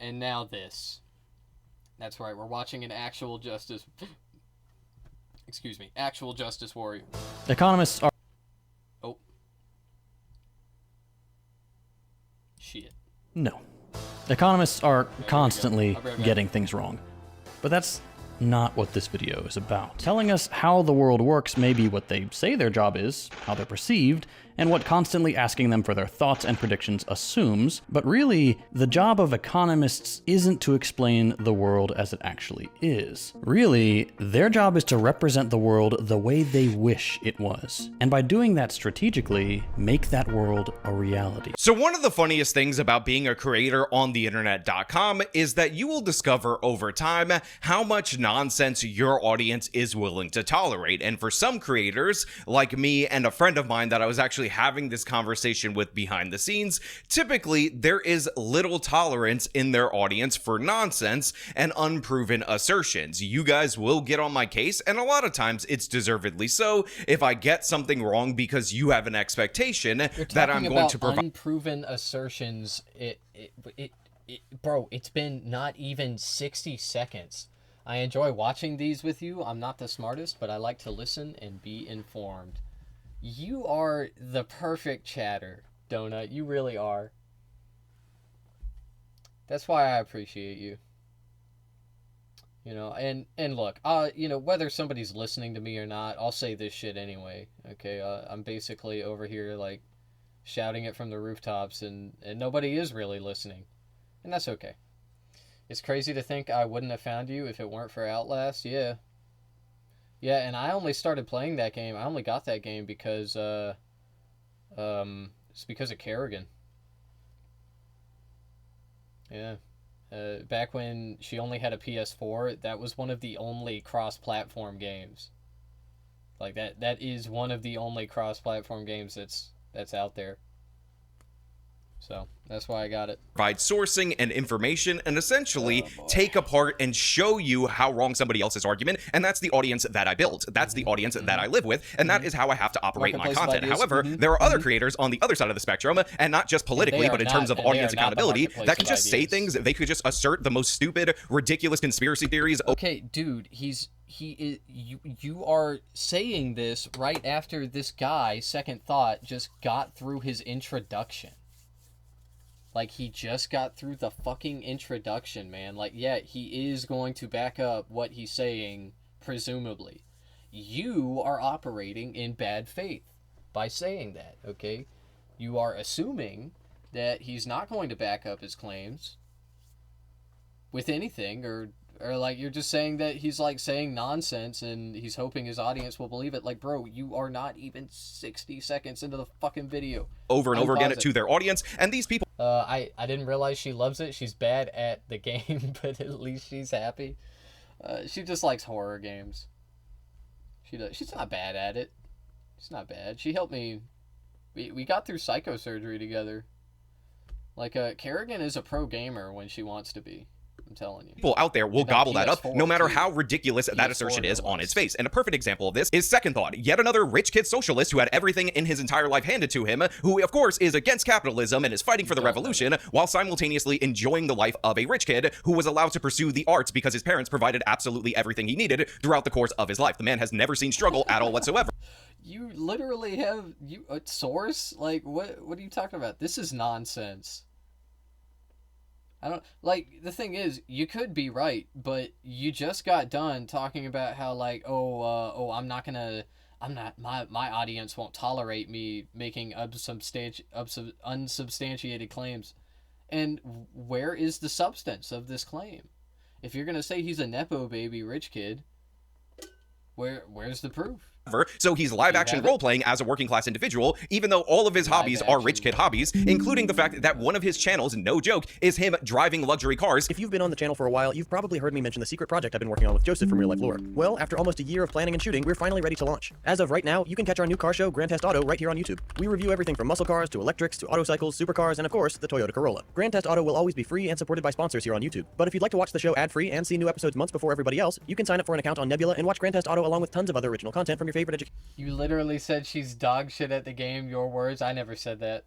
and now this. That's right, we're watching an actual justice... Excuse me, actual justice warrior. Economists are... Oh. Shit. No. Economists are constantly getting things wrong. But that's not what this video is about. Telling us how the world works may be what they say their job is, how they're perceived, and what constantly asking them for their thoughts and predictions assumes, but really, the job of economists isn't to explain the world as it actually is. Really, their job is to represent the world the way they wish it was, and by doing that strategically, make that world a reality. So one of the funniest things about being a creator on the internet.com is that you will discover over time how much nonsense your audience is willing to tolerate. And for some creators, like me and a friend of mine that I was actually having this conversation with behind the scenes, typically there is little tolerance in their audience for nonsense and unproven assertions. You guys will get on my case, and a lot of times it's deservedly so, if I get something wrong because you have an expectation that I'm going to provide. Unproven assertions, bro, it's been not even 60 seconds. I enjoy watching these with you. I'm not the smartest, but I like to listen and be informed. You are the perfect chatter, Donut. You really are. That's why I appreciate you. You know, and look, you know, whether somebody's listening to me or not, I'll say this shit anyway. Okay, I'm basically over here, like, shouting it from the rooftops, and nobody is really listening. And that's okay. It's crazy to think I wouldn't have found you if it weren't for Outlast, yeah. Yeah, and I only started playing that game. I only got that game because, it's because of Kerrigan. Yeah. Back when she only had a PS4, that was one of the only cross-platform games. Like, that is one of the only cross-platform games that's out there. So, that's why I got it. Provide sourcing and information and essentially take apart and show you how wrong somebody else's argument, and that's the audience that I build. That's the audience that I live with, and that is how I have to operate my content. However, there are other creators on the other side of the spectrum, and not just politically, but in terms of audience accountability, that can just say things, they could just assert the most stupid, ridiculous conspiracy theories. Okay, dude, you are saying this right after this guy, Second Thought, just got through his introduction. Like, he just got through the fucking introduction, man. Like, yeah, he is going to back up what he's saying, presumably. You are operating in bad faith by saying that, okay? You are assuming that he's not going to back up his claims with anything, or like, you're just saying that he's, like, saying nonsense and he's hoping his audience will believe it. Like, bro, you are not even 60 seconds into the fucking video. Over and over again to their audience, and these people... I didn't realize she loves it. She's bad at the game, but at least she's happy. She just likes horror games. She does. She's not bad at it. She's not bad. She helped me. We got through Psychosurgery together. Like, Kerrigan is a pro gamer when she wants to be. I'm telling you. People out there will gobble that up, no matter how ridiculous that assertion is on its face. And a perfect example of this is Second Thought, yet another rich kid socialist who had everything in his entire life handed to him, who of course is against capitalism and is fighting for the revolution, while simultaneously enjoying the life of a rich kid who was allowed to pursue the arts because his parents provided absolutely everything he needed throughout the course of his life. The man has never seen struggle at all whatsoever. You literally have a source? Like, what are you talking about? This is nonsense. I don't, like, the thing is, you could be right, but you just got done talking about how, like, my audience won't tolerate me making unsubstantiated claims. And where is the substance of this claim? If you're gonna say he's a Nepo baby rich kid, where's the proof? So he's live-action role-playing as a working-class individual, even though all of his hobbies are rich kid hobbies, including the fact that one of his channels, no joke, is him driving luxury cars. If you've been on the channel for a while, you've probably heard me mention the secret project I've been working on with Joseph from Real Life Lore. Well, after almost a year of planning and shooting, we're finally ready to launch. As of right now, you can catch our new car show, Grand Test Auto, right here on YouTube. We review everything from muscle cars to electrics to autocycles, supercars, and of course, the Toyota Corolla. Grand Test Auto will always be free and supported by sponsors here on YouTube. But if you'd like to watch the show ad-free and see new episodes months before everybody else, you can sign up for an account on Nebula and watch Grand Test Auto along with tons of other original content from your favorite education. You literally said she's dog shit at the game, your words. I never said that.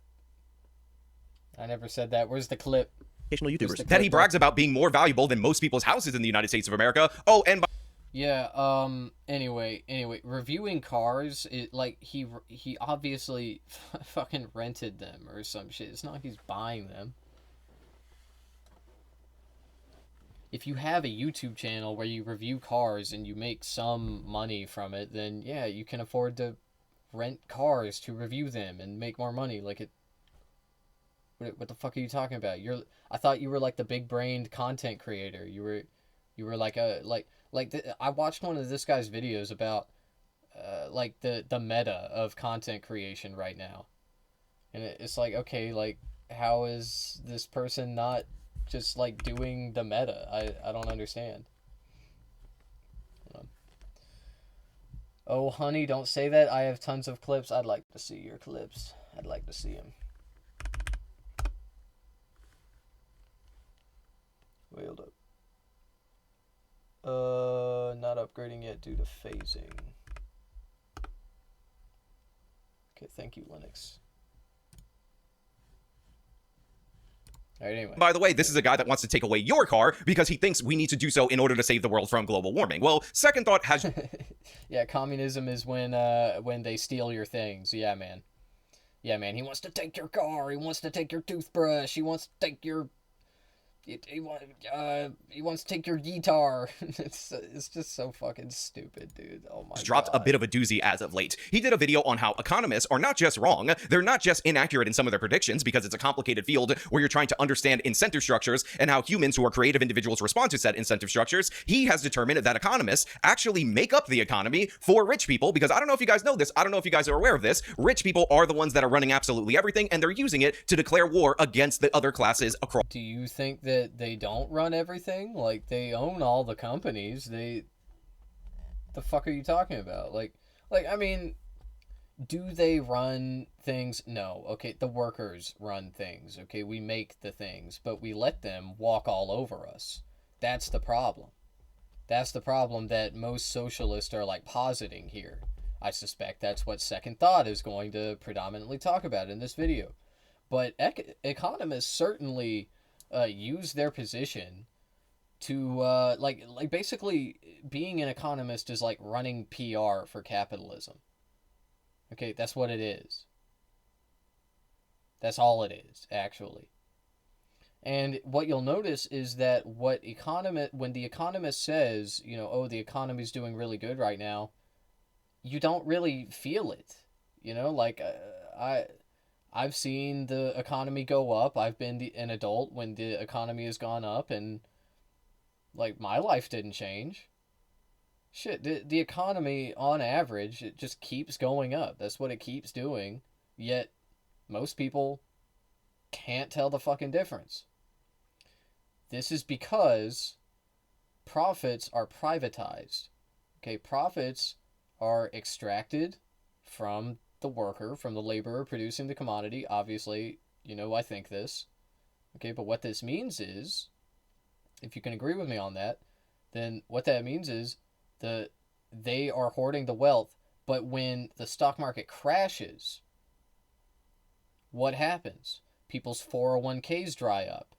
Where's the clip? YouTubers. That he brags about being more valuable than most people's houses in the United States of America. Oh, and Yeah, anyway, reviewing cars, like, he obviously fucking rented them or some shit. It's not like he's buying them. If you have a YouTube channel where you review cars and you make some money from it, then yeah, you can afford to rent cars to review them and make more money. Like, what the fuck are you talking about? I thought you were like the big-brained content creator. You were like I watched one of this guy's videos about like the meta of content creation right now, and it's like, okay, like, how is this person not just like doing the meta? I don't understand. Oh honey, don't say that. I have tons of clips. I'd like to see your clips. I'd like to see them. Wait, hold up. Not upgrading yet due to phasing. Okay, thank you, Linux. All right, anyway. By the way, this is a guy that wants to take away your car because he thinks we need to do so in order to save the world from global warming. Well, second thought has... Yeah, communism is when they steal your things. Yeah, man. Yeah, man. He wants to take your car. He wants to take your toothbrush. He wants to take your... He wants to take your guitar. It's just so fucking stupid, dude. Oh my god. Dropped a bit of a doozy as of late. He did a video on how economists are not just wrong, they're not just inaccurate in some of their predictions because it's a complicated field where you're trying to understand incentive structures and how humans who are creative individuals respond to said incentive structures. He has determined that economists actually make up the economy for rich people because I don't know if you guys know this, I don't know if you guys are aware of this, rich people are the ones that are running absolutely everything and they're using it to declare war against the other classes across. Do you think that they don't run everything? Like, they own all the companies. The fuck are you talking about? Like I mean, do they run things? No. Okay, the workers run things. Okay, we make the things, but we let them walk all over us. That's the problem. That's the problem that most socialists are like positing here. I suspect that's what Second Thought is going to predominantly talk about in this video. But economists certainly use their position to like basically being an economist is like running PR for capitalism. Okay, that's what it is. That's all it is, actually. And what you'll notice is that when the economist says, you know, oh, the economy's doing really good right now, you don't really feel it. You know, like I've seen the economy go up. I've been an adult when the economy has gone up, and like my life didn't change. Shit, the economy on average, it just keeps going up. That's what it keeps doing. Yet most people can't tell the fucking difference. This is because profits are privatized. Okay, profits are extracted from the worker, from the laborer producing the commodity. Obviously, you know, I think this. Okay, but what this means is, if you can agree with me on that, then what that means is they are hoarding the wealth, but when the stock market crashes, what happens? People's 401ks dry up.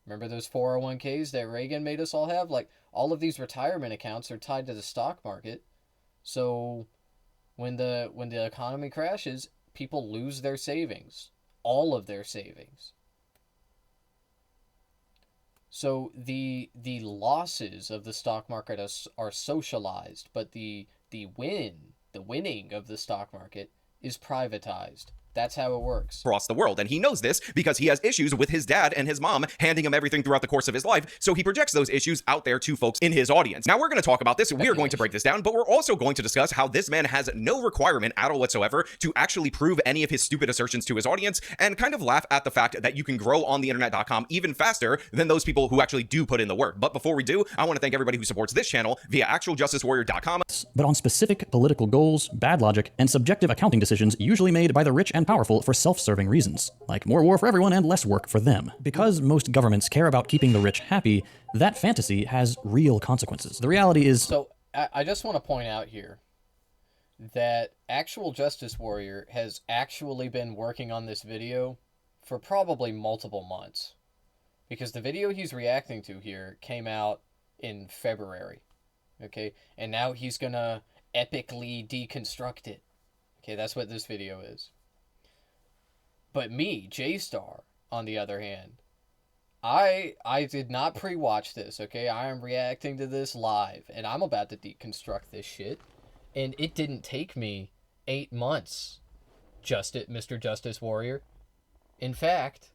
Remember those 401ks that Reagan made us all have? Like, all of these retirement accounts are tied to the stock market. So when the economy crashes, people lose their savings, all of their savings. So the losses of the stock market are socialized, but the winning of the stock market is privatized. That's how it works. Across the world. And he knows this because he has issues with his dad and his mom handing him everything throughout the course of his life. So he projects those issues out there to folks in his audience. Now we're going to talk about this. We are going to break this down, but we're also going to discuss how this man has no requirement at all whatsoever to actually prove any of his stupid assertions to his audience and kind of laugh at the fact that you can grow on the internet.com even faster than those people who actually do put in the work. But before we do, I want to thank everybody who supports this channel via actualjusticewarrior.com. But on specific political goals, bad logic, and subjective accounting decisions usually made by the rich and powerful for self-serving reasons, like more war for everyone and less work for them. Because most governments care about keeping the rich happy, that fantasy has real consequences. The reality is... So, I just want to point out here that Actual Justice Warrior has actually been working on this video for probably multiple months. because the video he's reacting to here came out in February, okay? And now he's gonna epically deconstruct it. Okay, that's what this video is. But me, J-Star, on the other hand, I did not pre-watch this, okay? I am reacting to this live, and I'm about to deconstruct this shit. And it didn't take me 8 months, Mr. Justice Warrior. In fact,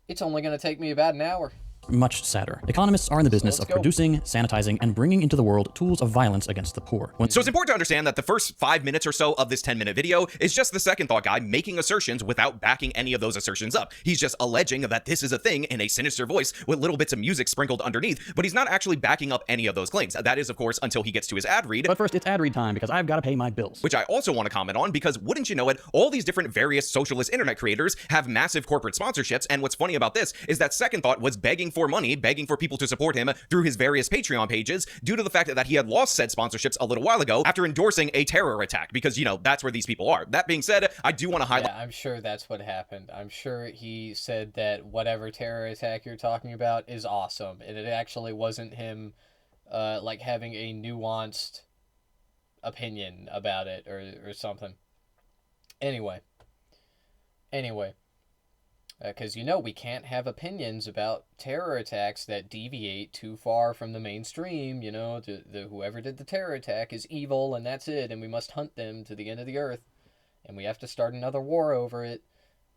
it's only going to take me about an hour. Much sadder. Economists are in the business of producing, sanitizing, and bringing into the world tools of violence against the poor. So it's important to understand that the first 5 minutes or so of this 10-minute video is just the Second Thought guy making assertions without backing any of those assertions up. He's just alleging that this is a thing in a sinister voice with little bits of music sprinkled underneath, but he's not actually backing up any of those claims. That is, of course, until he gets to his ad read. But first, it's ad read time because I've got to pay my bills. Which I also want to comment on because, wouldn't you know it, all these different various socialist internet creators have massive corporate sponsorships, and what's funny about this is that Second Thought was begging for money, begging for people to support him through his various Patreon pages due to the fact that he had lost said sponsorships a little while ago after endorsing a terror attack, because, you know, that's where these people are. That being said, I do want to highlight... Yeah, I'm sure that's what happened. I'm sure he said that whatever terror attack you're talking about is awesome, and it actually wasn't him, like, having a nuanced opinion about it or something. Anyway. Because, you know, we can't have opinions about terror attacks that deviate too far from the mainstream. You know, whoever did the terror attack is evil, and that's it, and we must hunt them to the end of the earth, and we have to start another war over it,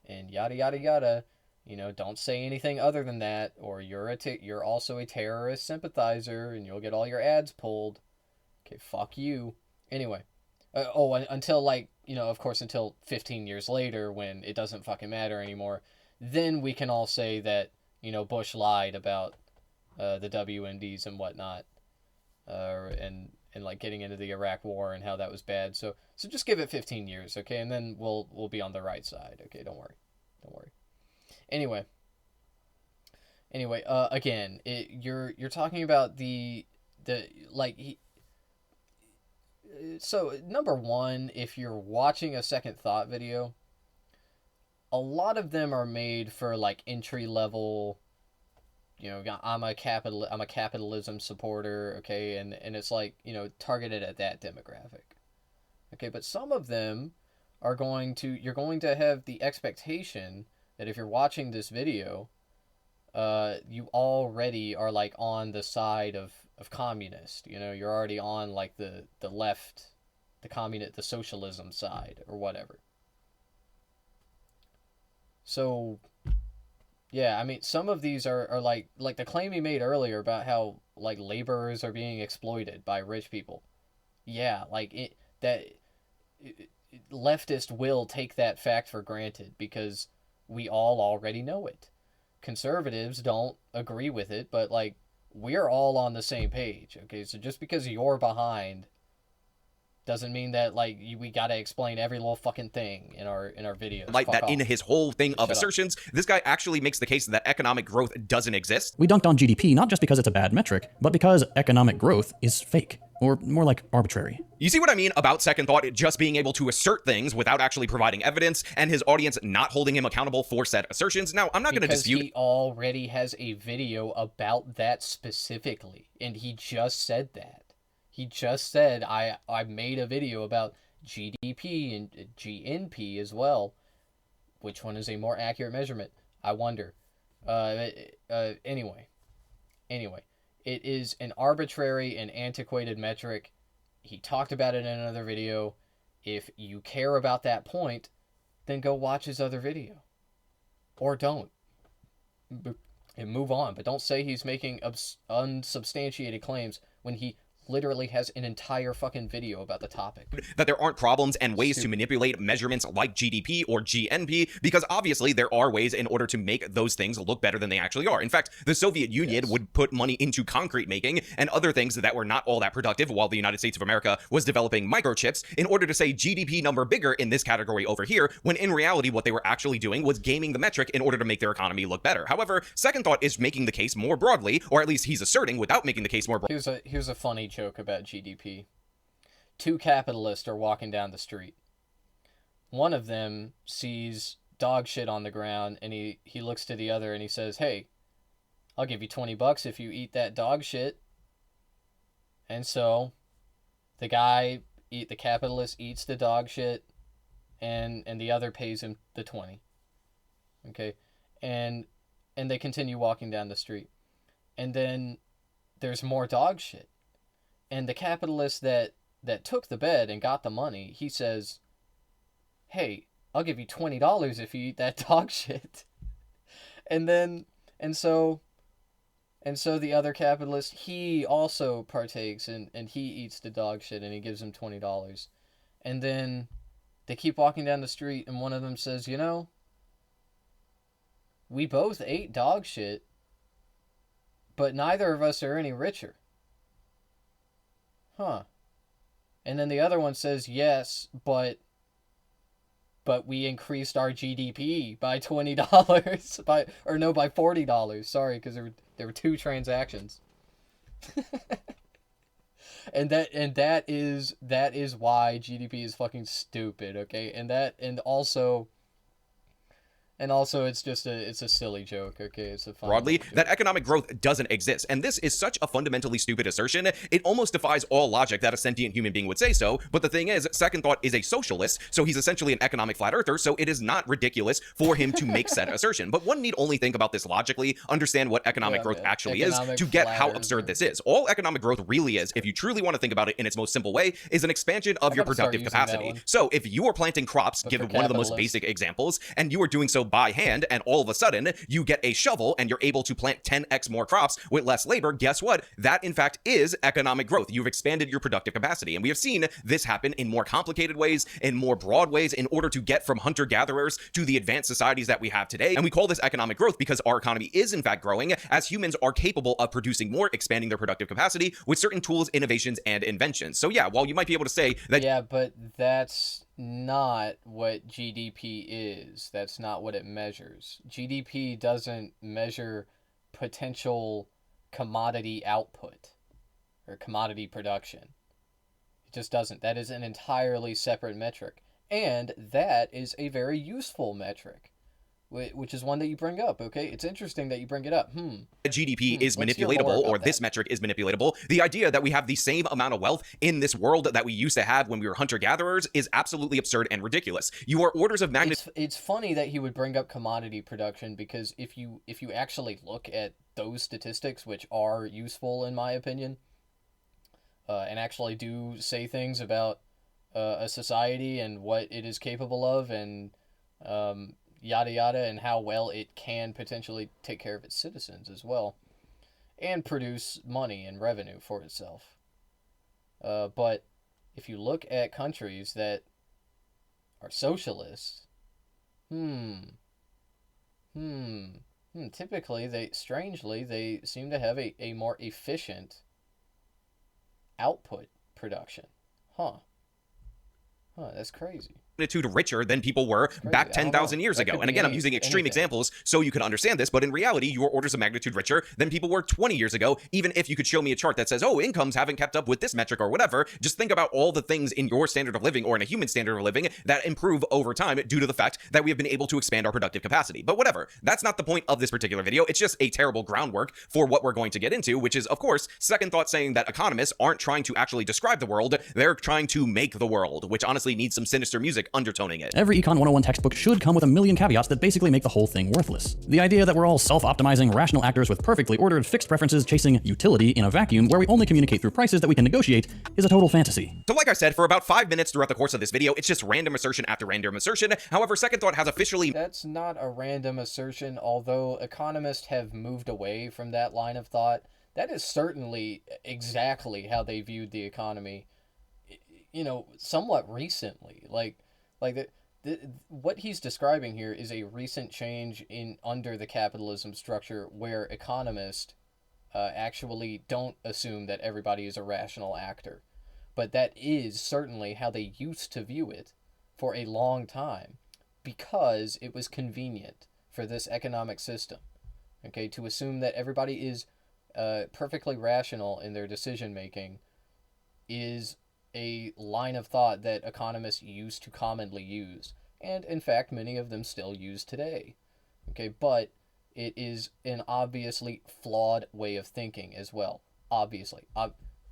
and yada, yada, yada. You know, don't say anything other than that, or you're also a terrorist sympathizer, and you'll get all your ads pulled. Okay, fuck you. Anyway. Until, like, you know, of course, until 15 years later, when it doesn't fucking matter anymore, then we can all say that, you know, Bush lied about the WMDs and whatnot, and like getting into the Iraq War and how that was bad. So just give it 15 years, okay, and then we'll be on the right side, okay? Don't worry. Anyway, again, you're talking about the like. So number one, if you're watching a Second Thought video, a lot of them are made for like entry level, you know, I'm a capitalism supporter, okay, and it's like, you know, targeted at that demographic. Okay, but some of them you're going to have the expectation that if you're watching this video, you already are like on the side of communist, you know, you're already on like the left, the socialism side or whatever. So, yeah, I mean, some of these are like the claim he made earlier about how, like, laborers are being exploited by rich people. Yeah, like, leftists will take that fact for granted because we all already know it. Conservatives don't agree with it, but, like, we're all on the same page, okay? So just because you're behind doesn't mean that, like, we gotta explain every little fucking thing in our videos. Like that in his whole thing of assertions, this guy actually makes the case that economic growth doesn't exist. We dunked on GDP not just because it's a bad metric, but because economic growth is fake, or more like arbitrary. You see what I mean about Second Thought just being able to assert things without actually providing evidence, and his audience not holding him accountable for said assertions? Now, I'm not going to dispute... Because he already has a video about that specifically, and he just said that. He just said, I made a video about GDP and GNP as well. Which one is a more accurate measurement? I wonder. Anyway. It is an arbitrary and antiquated metric. He talked about it in another video. If you care about that point, then go watch his other video. Or don't. And move on. But don't say he's making unsubstantiated claims when he literally has an entire fucking video about the topic. That there aren't problems and ways to manipulate measurements like GDP or GNP, because obviously there are ways in order to make those things look better than they actually are. In fact, the Soviet Union would put money into concrete making and other things that were not all that productive while the United States of America was developing microchips in order to say GDP number bigger in this category over here, when in reality what they were actually doing was gaming the metric in order to make their economy look better. However, Second Thought is making the case more broadly, or at least he's asserting without making the case more broadly. Here's a funny joke about GDP. Two capitalists are walking down the street. One of them sees dog shit on the ground, and he looks to the other and he says, "Hey, I'll give you $20 if you eat that dog shit." And so the capitalist eats the dog shit, and the other pays him the 20. Okay? And they continue walking down the street. And then there's more dog shit. And the capitalist that took the bed and got the money, he says, "Hey, I'll give you $20 if you eat that dog shit." And so the other capitalist, he also partakes and he eats the dog shit and he gives him $20. And then they keep walking down the street and one of them says, "You know, we both ate dog shit, but neither of us are any richer." Huh. And then the other one says, "Yes, but we increased our GDP by $20 by $40. Sorry, because there were two transactions." and that is why GDP is fucking stupid, okay? And also it's just it's a silly joke, okay? It's a fun broadly, joke. that economic growth doesn't exist. And this is such a fundamentally stupid assertion, it almost defies all logic that a sentient human being would say so. But the thing is, Second Thought is a socialist, so he's essentially an economic flat earther, so it is not ridiculous for him to make said assertion. But one need only think about this logically, understand what economic growth actually Economic is, to get how flat absurd earther. this is. All economic growth really is, if you truly want to think about it in its most simple way, is an expansion of your gotta start productive using that capacity. one. So if you are planting crops, But given for one of the most capitalists. basic examples, and you are doing so by hand, and all of a sudden you get a shovel and you're able to plant 10x more crops with less labor, guess what? That in fact is economic growth. You've expanded your productive capacity. And we have seen this happen in more complicated ways, in more broad ways, in order to get from hunter-gatherers to the advanced societies that we have today. And we call this economic growth because our economy is in fact growing as humans are capable of producing more, expanding their productive capacity with certain tools, innovations, and inventions. So yeah, while you might be able to say that Yeah, but that's not what GDP is. That's not what it measures. GDP doesn't measure potential commodity output or commodity production. It just doesn't. That is an entirely separate metric. And that is a very useful metric, which is one that you bring up, okay? It's interesting that you bring it up. GDP is Let's hear more manipulatable, about or this that. metric is manipulatable. The idea that we have the same amount of wealth in this world that we used to have when we were hunter-gatherers is absolutely absurd and ridiculous. You are orders of magnitude. It's funny that he would bring up commodity production because if you actually look at those statistics, which are useful in my opinion, and actually do say things about a society and what it is capable of, and yada yada, and how well it can potentially take care of its citizens as well, and produce money and revenue for itself. But if you look at countries that are socialists, typically they seem to have a more efficient output production. That's crazy. Richer than people were back I don't know. 10,000 years That ago. could And be again, I'm using extreme anything. examples so you can understand this, but in reality, you are orders of magnitude richer than people were 20 years ago, even if you could show me a chart that says, oh, incomes haven't kept up with this metric or whatever. Just think about all the things in your standard of living or in a human standard of living that improve over time due to the fact that we have been able to expand our productive capacity. But whatever, that's not the point of this particular video. It's just a terrible groundwork for what we're going to get into, which is, of course, Second Thought saying that economists aren't trying to actually describe the world, they're trying to make the world, which honestly needs some sinister music undertoning it. Every Econ 101 textbook should come with a million caveats that basically make the whole thing worthless. The idea that we're all self-optimizing, rational actors with perfectly ordered fixed preferences chasing utility in a vacuum where we only communicate through prices that we can negotiate is a total fantasy. So like I said, for about 5 minutes throughout the course of this video, it's just random assertion after random assertion. However, Second Thought has officially That's not a random assertion, although economists have moved away from that line of thought. That is certainly exactly how they viewed the economy, somewhat recently. What he's describing here is a recent change under the capitalism structure where economists actually don't assume that everybody is a rational actor. But that is certainly how they used to view it for a long time, because it was convenient for this economic system, okay, to assume that everybody is perfectly rational in their decision making is a line of thought that economists used to commonly use. and in fact many of them still use today. Okay, but it is an obviously flawed way of thinking as well. Obviously.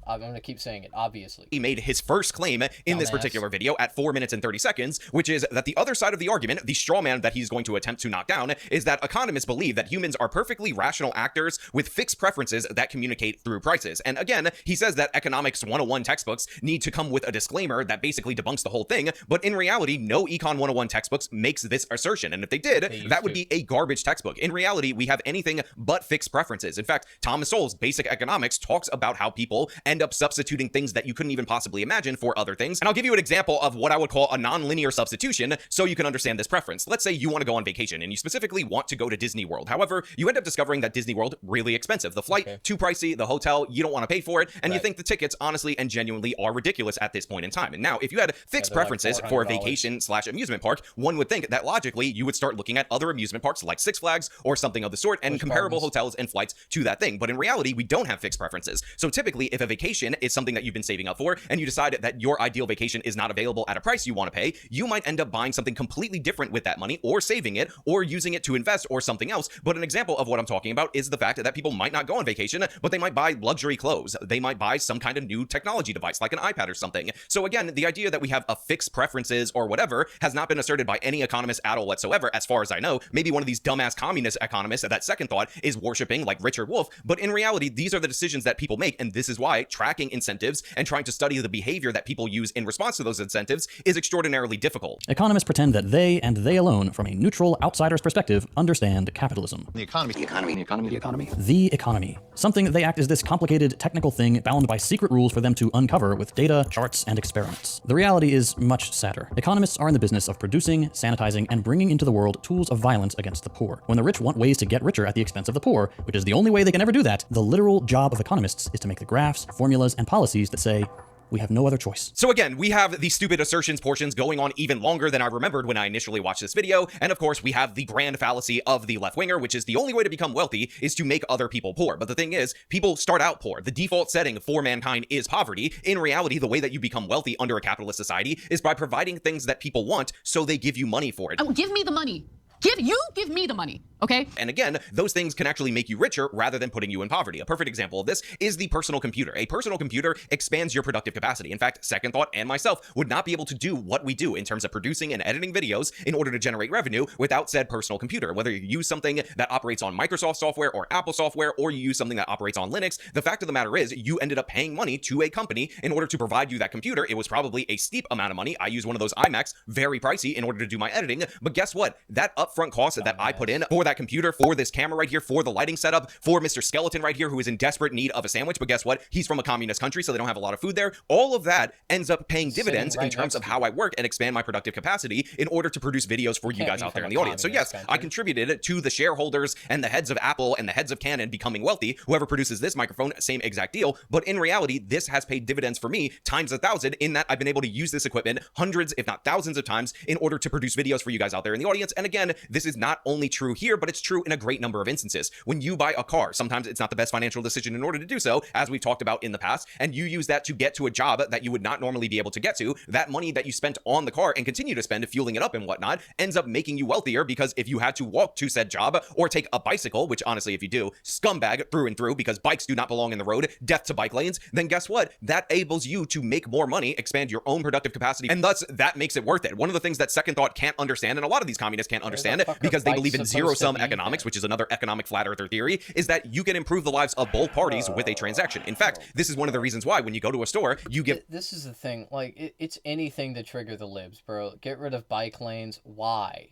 I'm going to keep saying it, obviously. He made his first claim in this particular video at 4 minutes and 30 seconds, which is that the other side of the argument, the straw man that he's going to attempt to knock down, is that economists believe that humans are perfectly rational actors with fixed preferences that communicate through prices. And again, he says that economics 101 textbooks need to come with a disclaimer that basically debunks the whole thing, but in reality, no Econ 101 textbooks makes this assertion, and if they did, that would be a garbage textbook. In reality, we have anything but fixed preferences. In fact, Thomas Sowell's Basic Economics talks about how people end up substituting things that you couldn't even possibly imagine for other things. And I'll give you an example of what I would call a non-linear substitution so you can understand this preference. Let's say you want to go on vacation and you specifically want to go to Disney World. However, you end up discovering that Disney World really expensive. The flight, too pricey, the hotel, you don't want to pay for it, and you think the tickets honestly and genuinely are ridiculous at this point in time. And now, if you had fixed preferences for a vacation / amusement park, one would think that logically you would start looking at other amusement parks like Six Flags or something of the sort and comparable hotels and flights to that thing. But in reality, we don't have fixed preferences. So typically, if a vacation is something that you've been saving up for and you decide that your ideal vacation is not available at a price you want to pay, you might end up buying something completely different with that money, or saving it, or using it to invest or something else. But an example of what I'm talking about is the fact that people might not go on vacation, but they might buy luxury clothes. They might buy some kind of new technology device like an iPad or something. So again, the idea that we have a fixed preferences or whatever has not been asserted by any economist at all whatsoever, as far as I know. Maybe one of these dumbass communist economists at that second thought is worshiping like Richard Wolff, but in reality, these are the decisions that people make, and this is why tracking incentives and trying to study the behavior that people use in response to those incentives is extraordinarily difficult. Economists pretend that they, and they alone, from a neutral outsider's perspective, understand capitalism. The economy. The economy. Something they act as this complicated technical thing bound by secret rules for them to uncover with data, charts, and experiments. The reality is much sadder. Economists are in the business of producing, sanitizing, and bringing into the world tools of violence against the poor. When the rich want ways to get richer at the expense of the poor, which is the only way they can ever do that, the literal job of economists is to make the graphs, formulas, and policies that say, we have no other choice. So again, we have the stupid assertions portions going on even longer than I remembered when I initially watched this video. And of course, we have the grand fallacy of the left-winger, which is the only way to become wealthy is to make other people poor. But the thing is, people start out poor. The default setting for mankind is poverty. In reality, the way that you become wealthy under a capitalist society is by providing things that people want, so they give you money for it. Oh, give me the money. Give me the money, okay? And again, those things can actually make you richer rather than putting you in poverty. A perfect example of this is the personal computer. A personal computer expands your productive capacity. In fact, Second Thought and myself would not be able to do what we do in terms of producing and editing videos in order to generate revenue without said personal computer. Whether you use something that operates on Microsoft software or Apple software, or you use something that operates on Linux, the fact of the matter is you ended up paying money to a company in order to provide you that computer. It was probably a steep amount of money. I use one of those iMacs, very pricey, in order to do my editing. But guess what? That upfront cost that I put in for that computer, for this camera right here, for the lighting setup, for Mr. Skeleton right here, who is in desperate need of a sandwich, but guess what? He's from a communist country, so they don't have a lot of food there. All of that ends up paying dividends in terms of how I work and expand my productive capacity in order to produce videos for you guys out there in the audience. So yes, I contributed to the shareholders and the heads of Apple and the heads of Canon becoming wealthy. Whoever produces this microphone, same exact deal. But in reality, this has paid dividends for me times 1,000 in that I've been able to use this equipment hundreds, if not thousands of times in order to produce videos for you guys out there in the audience. And again, this is not only true here, but it's true in a great number of instances. When you buy a car, sometimes it's not the best financial decision in order to do so, as we've talked about in the past, and you use that to get to a job that you would not normally be able to get to. That money that you spent on the car and continue to spend fueling it up and whatnot ends up making you wealthier, because if you had to walk to said job or take a bicycle, which honestly, if you do, scumbag through and through, because bikes do not belong in the road, death to bike lanes, then guess what? That enables you to make more money, expand your own productive capacity, and thus that makes it worth it. One of the things that Second Thought can't understand, and a lot of these communists can't understand because they believe in zero-sum economics, which is another economic flat earther theory, is that you can improve the lives of both parties with a transaction. In fact, this is one of the reasons why when you go to a store, you give... This is the thing. Like, it's anything to trigger the libs, bro. Get rid of bike lanes. Why?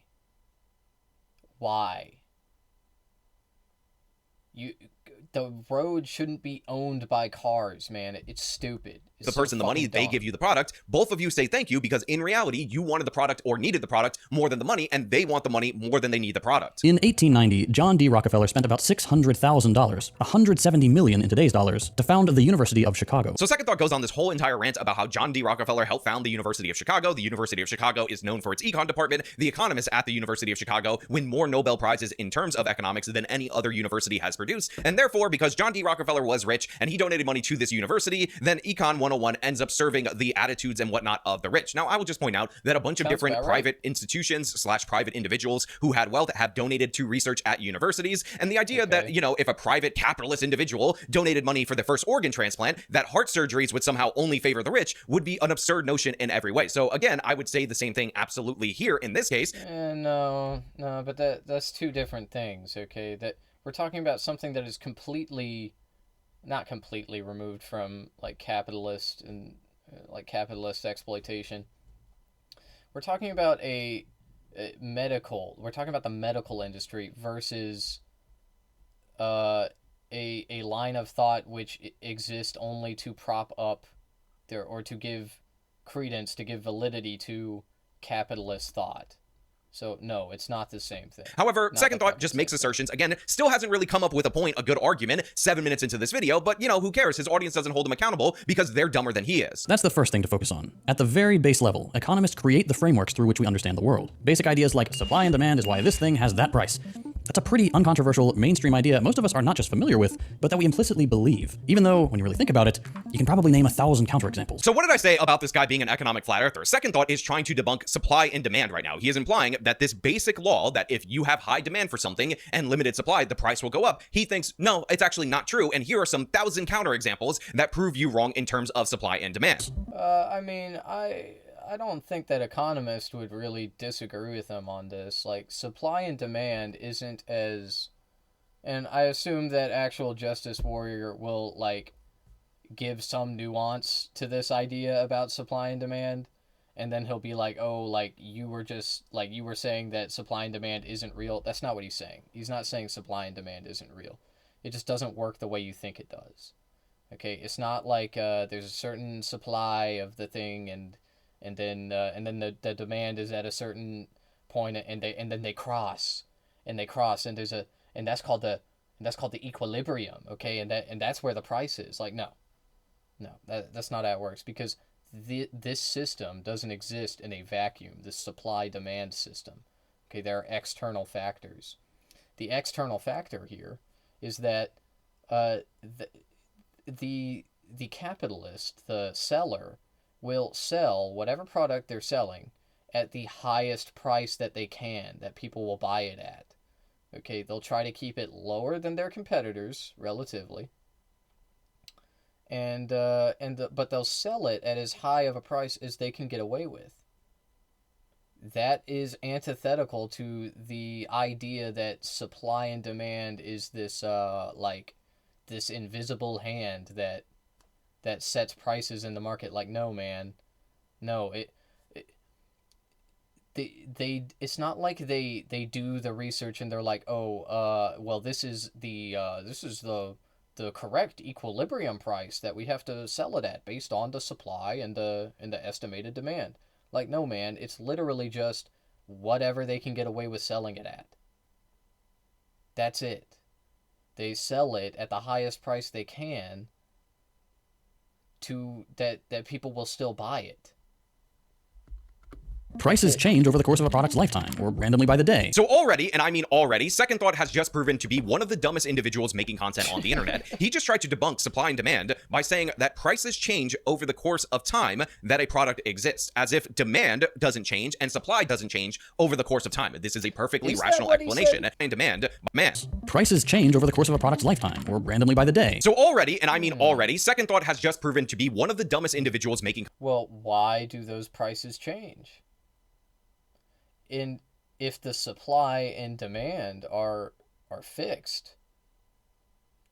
The road shouldn't be owned by cars, man. It's stupid. It's the person the money, they give you the product. Both of you say thank you because in reality, you wanted the product or needed the product more than the money, and they want the money more than they need the product. In 1890, John D. Rockefeller spent about $600,000, $170 million in today's dollars, to found the University of Chicago. So Second Thought goes on this whole entire rant about how John D. Rockefeller helped found the University of Chicago. The University of Chicago is known for its econ department. The economists at the University of Chicago win more Nobel Prizes in terms of economics than any other university has produced, and therefore therefore, because John D. Rockefeller was rich and he donated money to this university, then Econ 101 ends up serving the attitudes and whatnot of the rich. Now, I will just point out that a bunch of different private institutions / private individuals who had wealth have donated to research at universities. And the idea that, you know, if a private capitalist individual donated money for the first organ transplant, that heart surgeries would somehow only favor the rich would be an absurd notion in every way. So again, I would say the same thing absolutely here in this case. No, but that's two different things, okay? That we're talking about something that is not completely removed from like capitalist and like capitalist exploitation. We're talking about we're talking about the medical industry versus a line of thought which exists only to prop up or to give credence, to give validity to capitalist thought. So, no, it's not the same thing. However, Second Thought just makes assertions. Again, still hasn't really come up with a good argument 7 minutes into this video, but, you know, who cares? His audience doesn't hold him accountable because they're dumber than he is. That's the first thing to focus on. At the very base level, economists create the frameworks through which we understand the world. Basic ideas like supply and demand is why this thing has that price. That's a pretty uncontroversial, mainstream idea most of us are not just familiar with, but that we implicitly believe. Even though, when you really think about it, you can probably name 1,000 counterexamples. So what did I say about this guy being an economic flat earther? Second Thought is trying to debunk supply and demand right now. He is implying that this basic law, that if you have high demand for something and limited supply, the price will go up. He thinks, no, it's actually not true, and here are some 1,000 counterexamples that prove you wrong in terms of supply and demand. I mean, I don't think that economists would really disagree with him on this. Like, supply and demand isn't as... And I assume that actual Justice Warrior will, like, give some nuance to this idea about supply and demand. And then he'll be like, oh, like, you were saying that supply and demand isn't real. That's not what he's saying. He's not saying supply and demand isn't real. It just doesn't work the way you think it does. Okay, it's not like there's a certain supply of the thing and then the demand is at a certain point and then they cross and there's and that's called the equilibrium, okay? And that's where the price is. Like, no, that's not how it works, because this system doesn't exist in a vacuum. This supply-demand system, okay? There are external factors. The external factor here is that the capitalist, the seller, will sell whatever product they're selling at the highest price that they can, that people will buy it at. Okay, they'll try to keep it lower than their competitors, relatively. But they'll sell it at as high of a price as they can get away with. That is antithetical to the idea that supply and demand is this this invisible hand that sets prices in the market. Like, no, man, no, it's not like they do the research and they're like, oh, well, this is the correct equilibrium price that we have to sell it at based on the supply and the estimated demand. Like, no, man, it's literally just whatever they can get away with selling it at. That's it. They sell it at the highest price they can to that people will still buy it. Prices change over the course of a product's lifetime, or randomly by the day. So already, and I mean already, Second Thought has just proven to be one of the dumbest individuals making content on the internet. He just tried to debunk supply and demand by saying that prices change over the course of time that a product exists, as if demand doesn't change and supply doesn't change over the course of time. This is a perfectly rational explanation. And demand, man. Prices change over the course of a product's lifetime, or randomly by the day. So already, and I mean already, Second Thought has just proven to be one of the dumbest individuals making... Well, why do those prices change? If the supply and demand are fixed,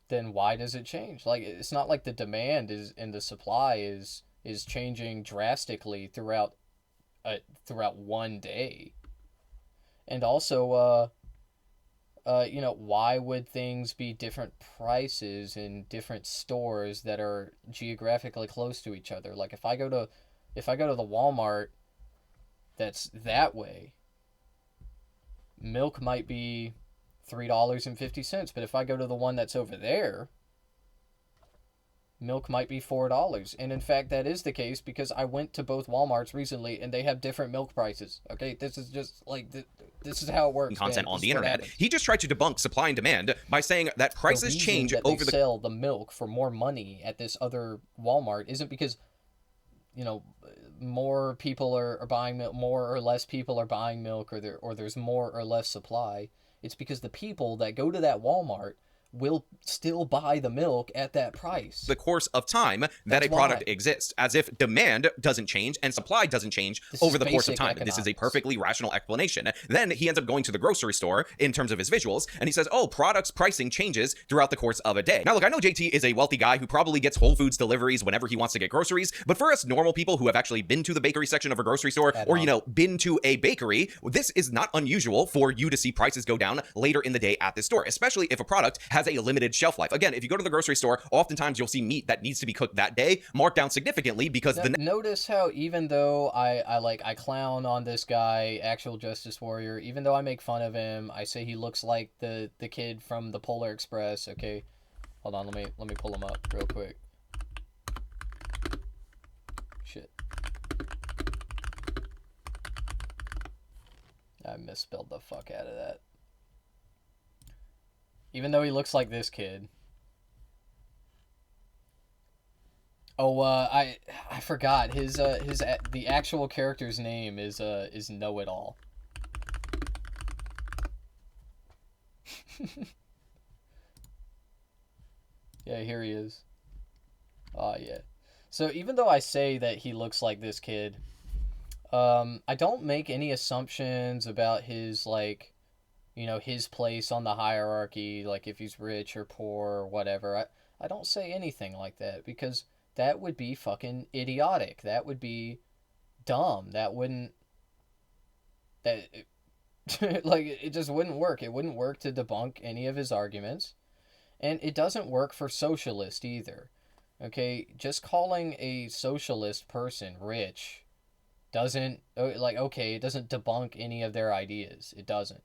then why does it change? Like, it's not like the demand is and the supply is changing drastically throughout one day. And also, why would things be different prices in different stores that are geographically close to each other? Like, if I go to the Walmart that's that way, milk might be $3.50, but if I go to the one that's over there, milk might be $4. And in fact, that is the case because I went to both Walmarts recently and they have different milk prices. Okay, this is just like this is how it works. Content man. on This the is what internet. happens. He just tried to debunk supply and demand by saying that prices The reason change that over they sell the milk for more money at this other Walmart isn't because, you know, more people are buying milk, more or less people are buying milk, or there's more or less supply. It's because the people that go to that Walmart will still buy the milk at that price. the course of time that That's a product why. exists, as if demand doesn't change and supply doesn't change This over is the course of basic time. This is a economics. perfectly rational explanation. Then he ends up going to the grocery store in terms of his visuals, and he says, oh, products pricing changes throughout the course of a day. Now, look, I know JT is a wealthy guy who probably gets Whole Foods deliveries whenever he wants to get groceries, but for us normal people who have actually been to the bakery section of a grocery store or, you know, been to a bakery, this is not unusual for you to see prices go down later in the day at this store, especially if a product has a limited shelf life. Again, if you go to the grocery store, oftentimes you'll see meat that needs to be cooked that day marked down significantly because the Notice how even though I clown on this guy, Actual Justice Warrior, even though I make fun of him, I say he looks like the kid from the Polar Express. Okay, hold on, let me pull him up real quick. Shit, I misspelled the fuck out of that. Even though he looks like this kid. Oh, I forgot his the actual character's name is Know It All. Yeah, here he is. Oh yeah. So even though I say that he looks like this kid, I don't make any assumptions about his, like, you know, his place on the hierarchy, like if he's rich or poor or whatever. I don't say anything like that because that would be fucking idiotic. That would be dumb. That wouldn't... That... like, it just wouldn't work. It wouldn't work to debunk any of his arguments. And it doesn't work for socialist either. Okay? Just calling a socialist person rich doesn't... Like, okay, it doesn't debunk any of their ideas. It doesn't.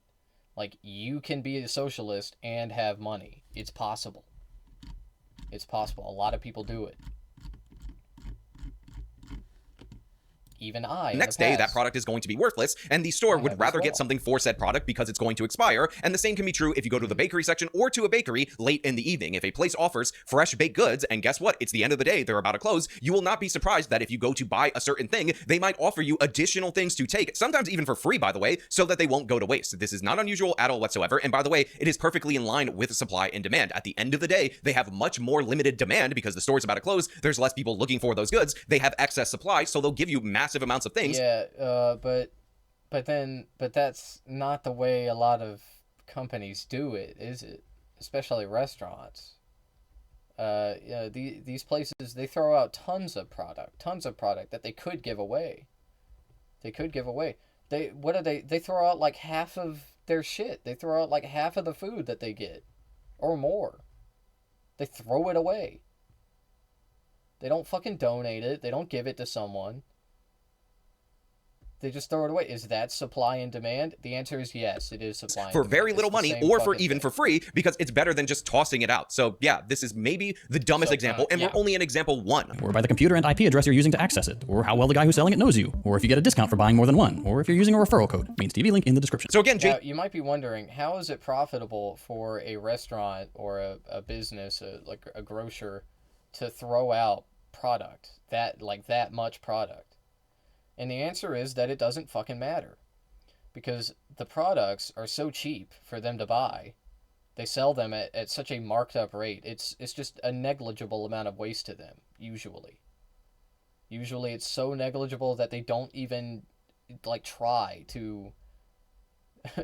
Like, you can be a socialist and have money. It's possible. It's possible. A lot of people do it. Even I. next day, that product is going to be worthless, and the store I would have rather as get well. something for said product because it's going to expire. And the same can be true if you go to the bakery section or to a bakery late in the evening. If a place offers fresh baked goods, and guess what? It's the end of the day, they're about to close, you will not be surprised that if you go to buy a certain thing, they might offer you additional things to take, sometimes even for free, by the way, so that they won't go to waste. This is not unusual at all whatsoever, and by the way, it is perfectly in line with supply and demand. At the end of the day, they have much more limited demand because the store's about to close, there's less people looking for those goods, they have excess supply, so they'll give you massive amounts of things. Yeah, but that's not the way a lot of companies do it, is it? Especially restaurants. You know, these places, they throw out tons of product that they could give away. They They throw out like half of their shit. They throw out like half of the food that they get, or more. They throw it away. They don't fucking donate it. They don't give it to someone. They just throw it away. Is that supply and demand? The answer is yes, it is supply and for demand. very It's little the money, same or for fucking even thing. for free, because it's better than just tossing it out. So yeah, this is maybe the dumbest example, and we're only in example one. Or by the computer and IP address you're using to access it, or how well the guy who's selling it knows you, or if you get a discount for buying more than one, or if you're using a referral code. Means TV link in the description. So again, Now, you might be wondering, how is it profitable for a restaurant or a business, like a grocer, to throw out product, that much product? And the answer is that it doesn't fucking matter. Because the products are so cheap for them to buy. They sell them at such a marked up rate. It's just a negligible amount of waste to them, usually. Usually it's so negligible that they don't even like try to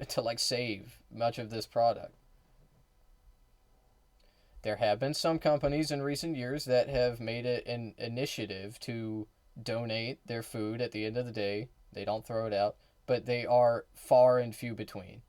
to like save much of this product. There have been some companies in recent years that have made it an initiative to donate their food at the end of the day. They don't throw it out, but they are far and few between.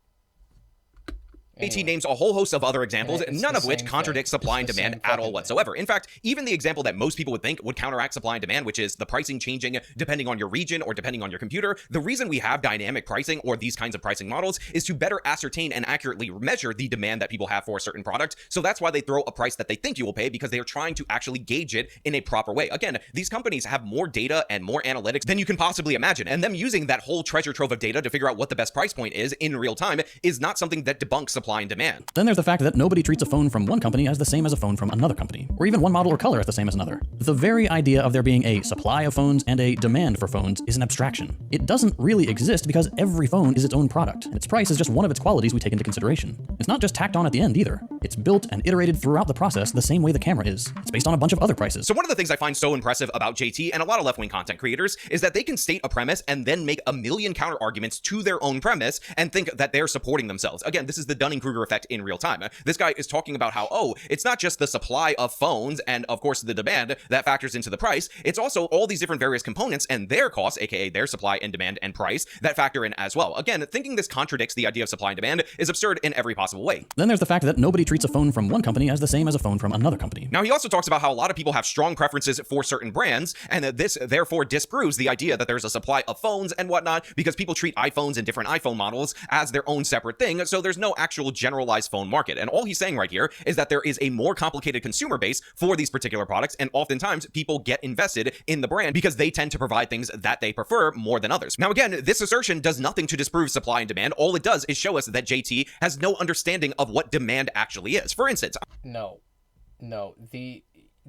JT Anyway. names a whole host of other examples, It's none the of which same contradict thing. supply and It's the demand same at all fucking whatsoever. In fact, even the example that most people would think would counteract supply and demand, which is the pricing changing depending on your region or depending on your computer, the reason we have dynamic pricing or these kinds of pricing models is to better ascertain and accurately measure the demand that people have for a certain product. So that's why they throw a price that they think you will pay, because they are trying to actually gauge it in a proper way. Again, these companies have more data and more analytics than you can possibly imagine, and them using that whole treasure trove of data to figure out what the best price point is in real time is not something that debunks supply and demand. Then there's the fact that nobody treats a phone from one company as the same as a phone from another company, or even one model or color as the same as another. The very idea of there being a supply of phones and a demand for phones is an abstraction. It doesn't really exist because every phone is its own product, and its price is just one of its qualities we take into consideration. It's not just tacked on at the end either. It's built and iterated throughout the process the same way the camera is. It's based on a bunch of other prices. So one of the things I find so impressive about JT and a lot of left-wing content creators is that they can state a premise and then make a million counter arguments to their own premise and think that they're supporting themselves. Again, this is the Dunning-Kruger effect in real time. This guy is talking about how, oh, it's not just the supply of phones and of course the demand that factors into the price. It's also all these different various components and their costs, aka their supply and demand and price, that factor in as well. Again, thinking this contradicts the idea of supply and demand is absurd in every possible way. Then there's the fact that nobody treats a phone from one company as the same as a phone from another company. Now, he also talks about how a lot of people have strong preferences for certain brands, and that this therefore disproves the idea that there's a supply of phones and whatnot, because people treat iPhones and different iPhone models as their own separate thing, so there's no actual generalized phone market. And all he's saying right here is that there is a more complicated consumer base for these particular products, and oftentimes people get invested in the brand because they tend to provide things that they prefer more than others. Now, again, this assertion does nothing to disprove supply and demand. All it does is show us that JT has no understanding of what demand actually is. For instance, No.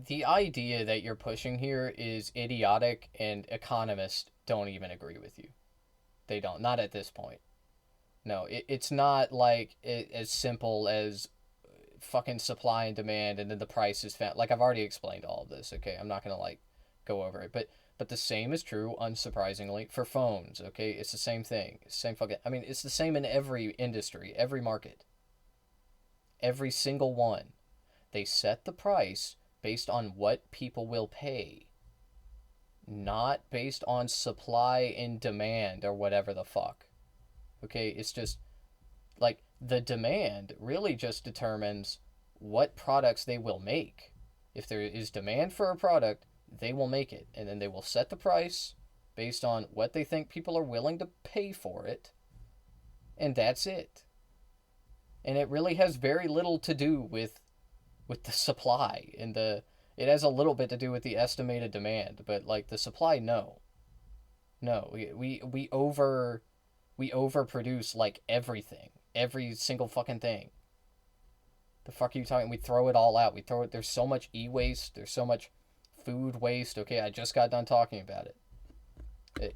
The idea that you're pushing here is idiotic, and economists don't even agree with you. They don't. Not at this point. No, it's not like as simple as fucking supply and demand and then the price is found. Like, I've already explained all of this, okay? I'm not gonna, like, go over it. But the same is true, unsurprisingly, for phones, okay? It's the same thing. It's the same fucking... I mean, it's the same in every industry, every market. Every single one. They set the price based on what people will pay, not based on supply and demand or whatever the fuck. Okay, it's just like the demand really just determines what products they will make. If there is demand for a product, they will make it, and then they will set the price based on what they think people are willing to pay for it, and that's it. And it really has very little to do with the supply, and it has a little bit to do with the estimated demand, but like the supply, no, we overproduce like everything, every single fucking thing. The fuck are you talking? We throw it all out. There's so much e-waste. There's so much food waste. Okay, I just got done talking about it.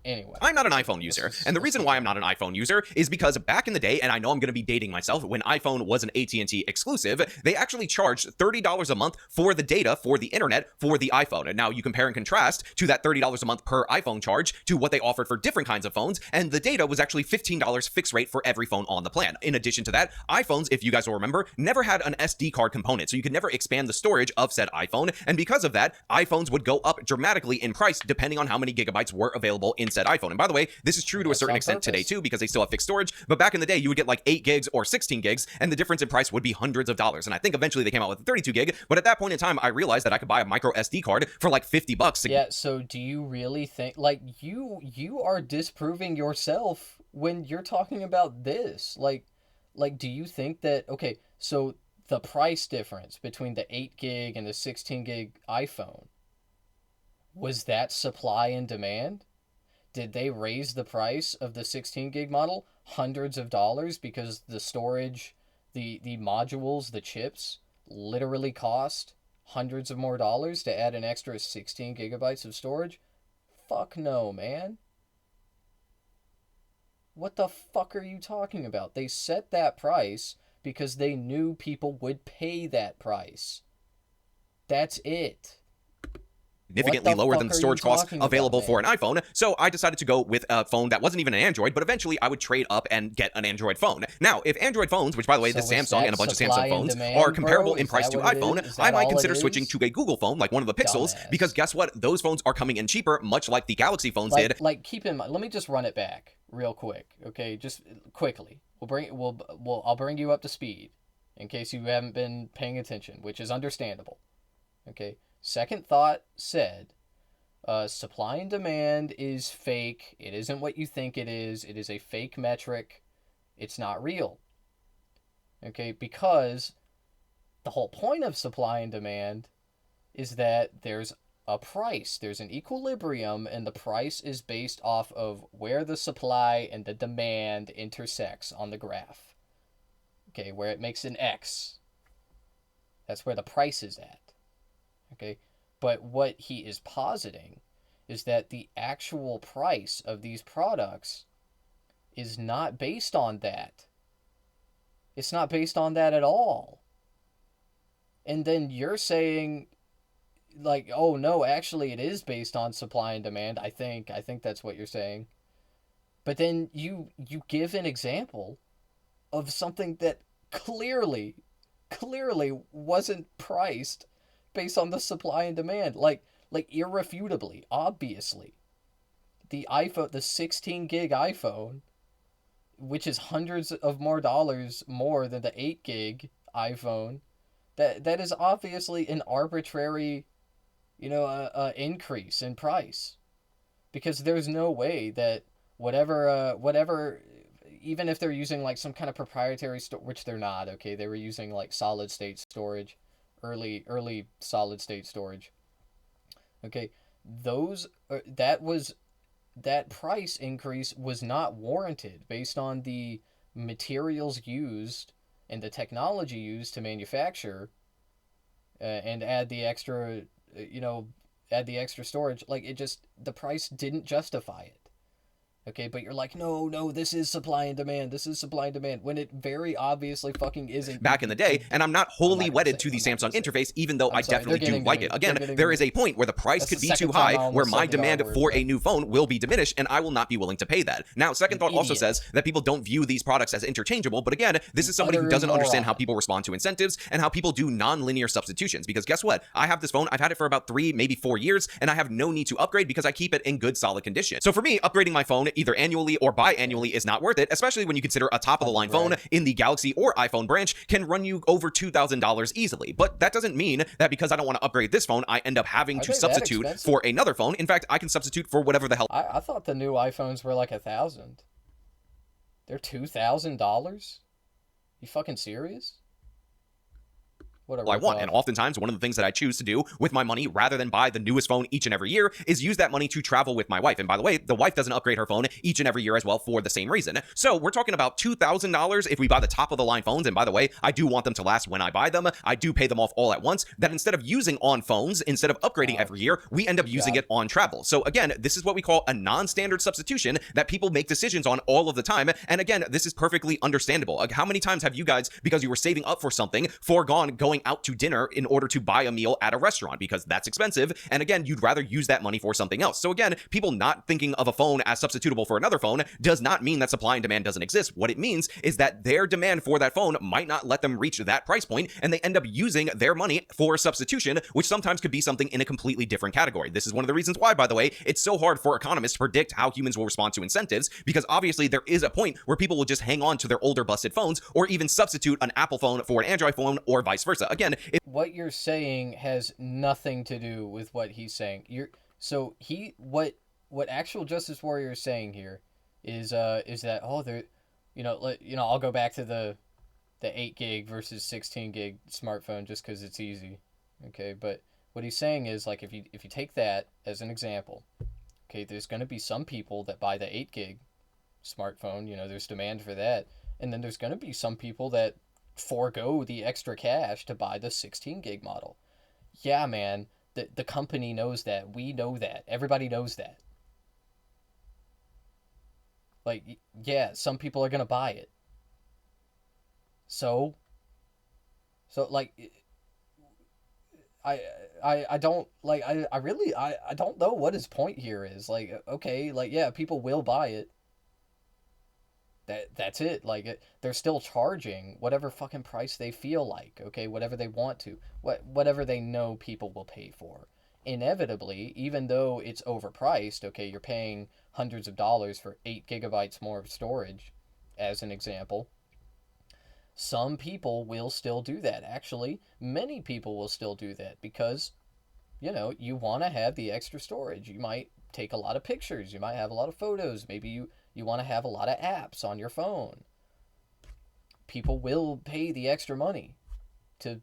Anyway. I'm not an iPhone user, and the reason why I'm not an iPhone user is because back in the day, and I know I'm going to be dating myself, when iPhone was an AT&T exclusive, they actually charged $30 a month for the data for the internet for the iPhone. And now you compare and contrast to that $30 a month per iPhone charge to what they offered for different kinds of phones, and the data was actually $15 fixed rate for every phone on the plan. In addition to that, iPhones, if you guys will remember, never had an SD card component, so you could never expand the storage of said iPhone, and because of that, iPhones would go up dramatically in price depending on how many gigabytes were available in said iPhone. And by the way, this is true to a certain extent today too, because they still have fixed storage, but back in the day, you would get like 8 gigs or 16 gigs, and the difference in price would be hundreds of dollars. And I think eventually they came out with a 32 gig, but at that point in time, I realized that I could buy a micro SD card for like $50. Yeah, so do you really think, like, you are disproving yourself when you're talking about this? Like, do you think that, okay, so the price difference between the 8 gig and the 16 gig iPhone, was that supply and demand? Did they raise the price of the 16 gig model hundreds of dollars because the storage, the modules, the chips literally cost hundreds of more dollars to add an extra 16 gigabytes of storage? Fuck no, man. What the fuck are you talking about? They set that price because they knew people would pay that price. That's it. Significantly lower than the storage costs available for an iPhone, so I decided to go with a phone that wasn't even an Android, but eventually I would trade up and get an Android phone. Now, if Android phones, which by the way, the Samsung and a bunch of Samsung phones are comparable in price to iPhone, I might consider switching to a Google phone, like one of the Pixels, because guess what? Those phones are coming in cheaper, much like the Galaxy phones did. Like, keep in mind, let me just run it back real quick, okay? Just quickly. I'll bring you up to speed in case you haven't been paying attention, which is understandable. Okay. Second Thought said, supply and demand is fake. It isn't what you think it is. It is a fake metric. It's not real. Okay, because the whole point of supply and demand is that there's a price. There's an equilibrium, and the price is based off of where the supply and the demand intersects on the graph. Okay, where it makes an X. That's where the price is at. Okay, but what he is positing is that the actual price of these products is not based on that. It's not based on that at all. And then you're saying, like, oh no, actually it is based on supply and demand. I think that's what you're saying. But then you give an example of something that clearly wasn't priced based on the supply and demand. Like irrefutably, obviously. The 16 gig iPhone, which is hundreds of more dollars more than the 8 gig iPhone, that is obviously an arbitrary, increase in price, because there's no way that whatever, even if they're using like some kind of proprietary which they're not. Okay, they were using like solid state storage, early solid state storage. Okay, that price increase was not warranted based on the materials used and the technology used to manufacture, and add the extra storage. Like, the price didn't justify it. Okay, but you're like, no, this is supply and demand. When it very obviously fucking isn't. Back in the day, and I'm not wholly wedded to the Samsung interface, even though I definitely do like it. Again, there is a point where the price could be too high, where my demand for a new phone will be diminished, and I will not be willing to pay that. Now, Second Thought also says that people don't view these products as interchangeable, but again, this is somebody who doesn't understand how people respond to incentives and how people do non-linear substitutions. Because guess what? I have this phone, I've had it for about 3, maybe 4 years, and I have no need to upgrade because I keep it in good, solid condition. So for me, upgrading my phone either annually or biannually is not worth it, especially when you consider a top-of-the-line phone in the Galaxy or iPhone branch can run you over $2,000 easily. But that doesn't mean that because I don't want to upgrade this phone, I end up having to substitute for another phone. In fact, I can substitute for whatever the hell. I thought the new iPhones were like $1,000. They're $2,000? You fucking serious? I want. And oftentimes, one of the things that I choose to do with my money, rather than buy the newest phone each and every year, is use that money to travel with my wife. And by the way, the wife doesn't upgrade her phone each and every year as well for the same reason. So we're talking about $2,000 if we buy the top of the line phones. And by the way, I do want them to last when I buy them. I do pay them off all at once. That instead of using on phones, instead of upgrading every year, we end up using it on travel. So again, this is what we call a non-standard substitution that people make decisions on all of the time. And again, this is perfectly understandable. Like, how many times have you guys, because you were saving up for something, foregone going out to dinner in order to buy a meal at a restaurant because that's expensive, and again, you'd rather use that money for something else? So again, people not thinking of a phone as substitutable for another phone does not mean that supply and demand doesn't exist. What it means is that their demand for that phone might not let them reach that price point, and they end up using their money for substitution, which sometimes could be something in a completely different category. This is one of the reasons why, by the way, it's so hard for economists to predict how humans will respond to incentives, because obviously there is a point where people will just hang on to their older busted phones, or even substitute an Apple phone for an Android phone, or vice versa. Again, what you're saying has nothing to do with what he's saying. What Actual Justice Warrior is saying here is that I'll go back to the 8 gig versus 16 gig smartphone just because it's easy. Okay, but what he's saying is, like, if you take that as an example, okay, there's going to be some people that buy the 8 gig smartphone. There's demand for that, and then there's going to be some people that forego the extra cash to buy the 16 gig model. Yeah, man, the company knows that. We know that. Everybody knows that. Like, yeah, some people are gonna buy it. So like, I don't like, I really don't know what his point here is. Like, okay, like, yeah, people will buy it. That's it. Like, they're still charging whatever fucking price they feel like, okay, whatever they want to, whatever they know people will pay for. Inevitably, even though it's overpriced, okay, you're paying hundreds of dollars for 8 gigabytes more of storage as an example, some people will still do that. Actually, many people will still do that because, you know, you want to have the extra storage. You might take a lot of pictures. You might have a lot of photos. Maybe you want to have a lot of apps on your phone. People will pay the extra money to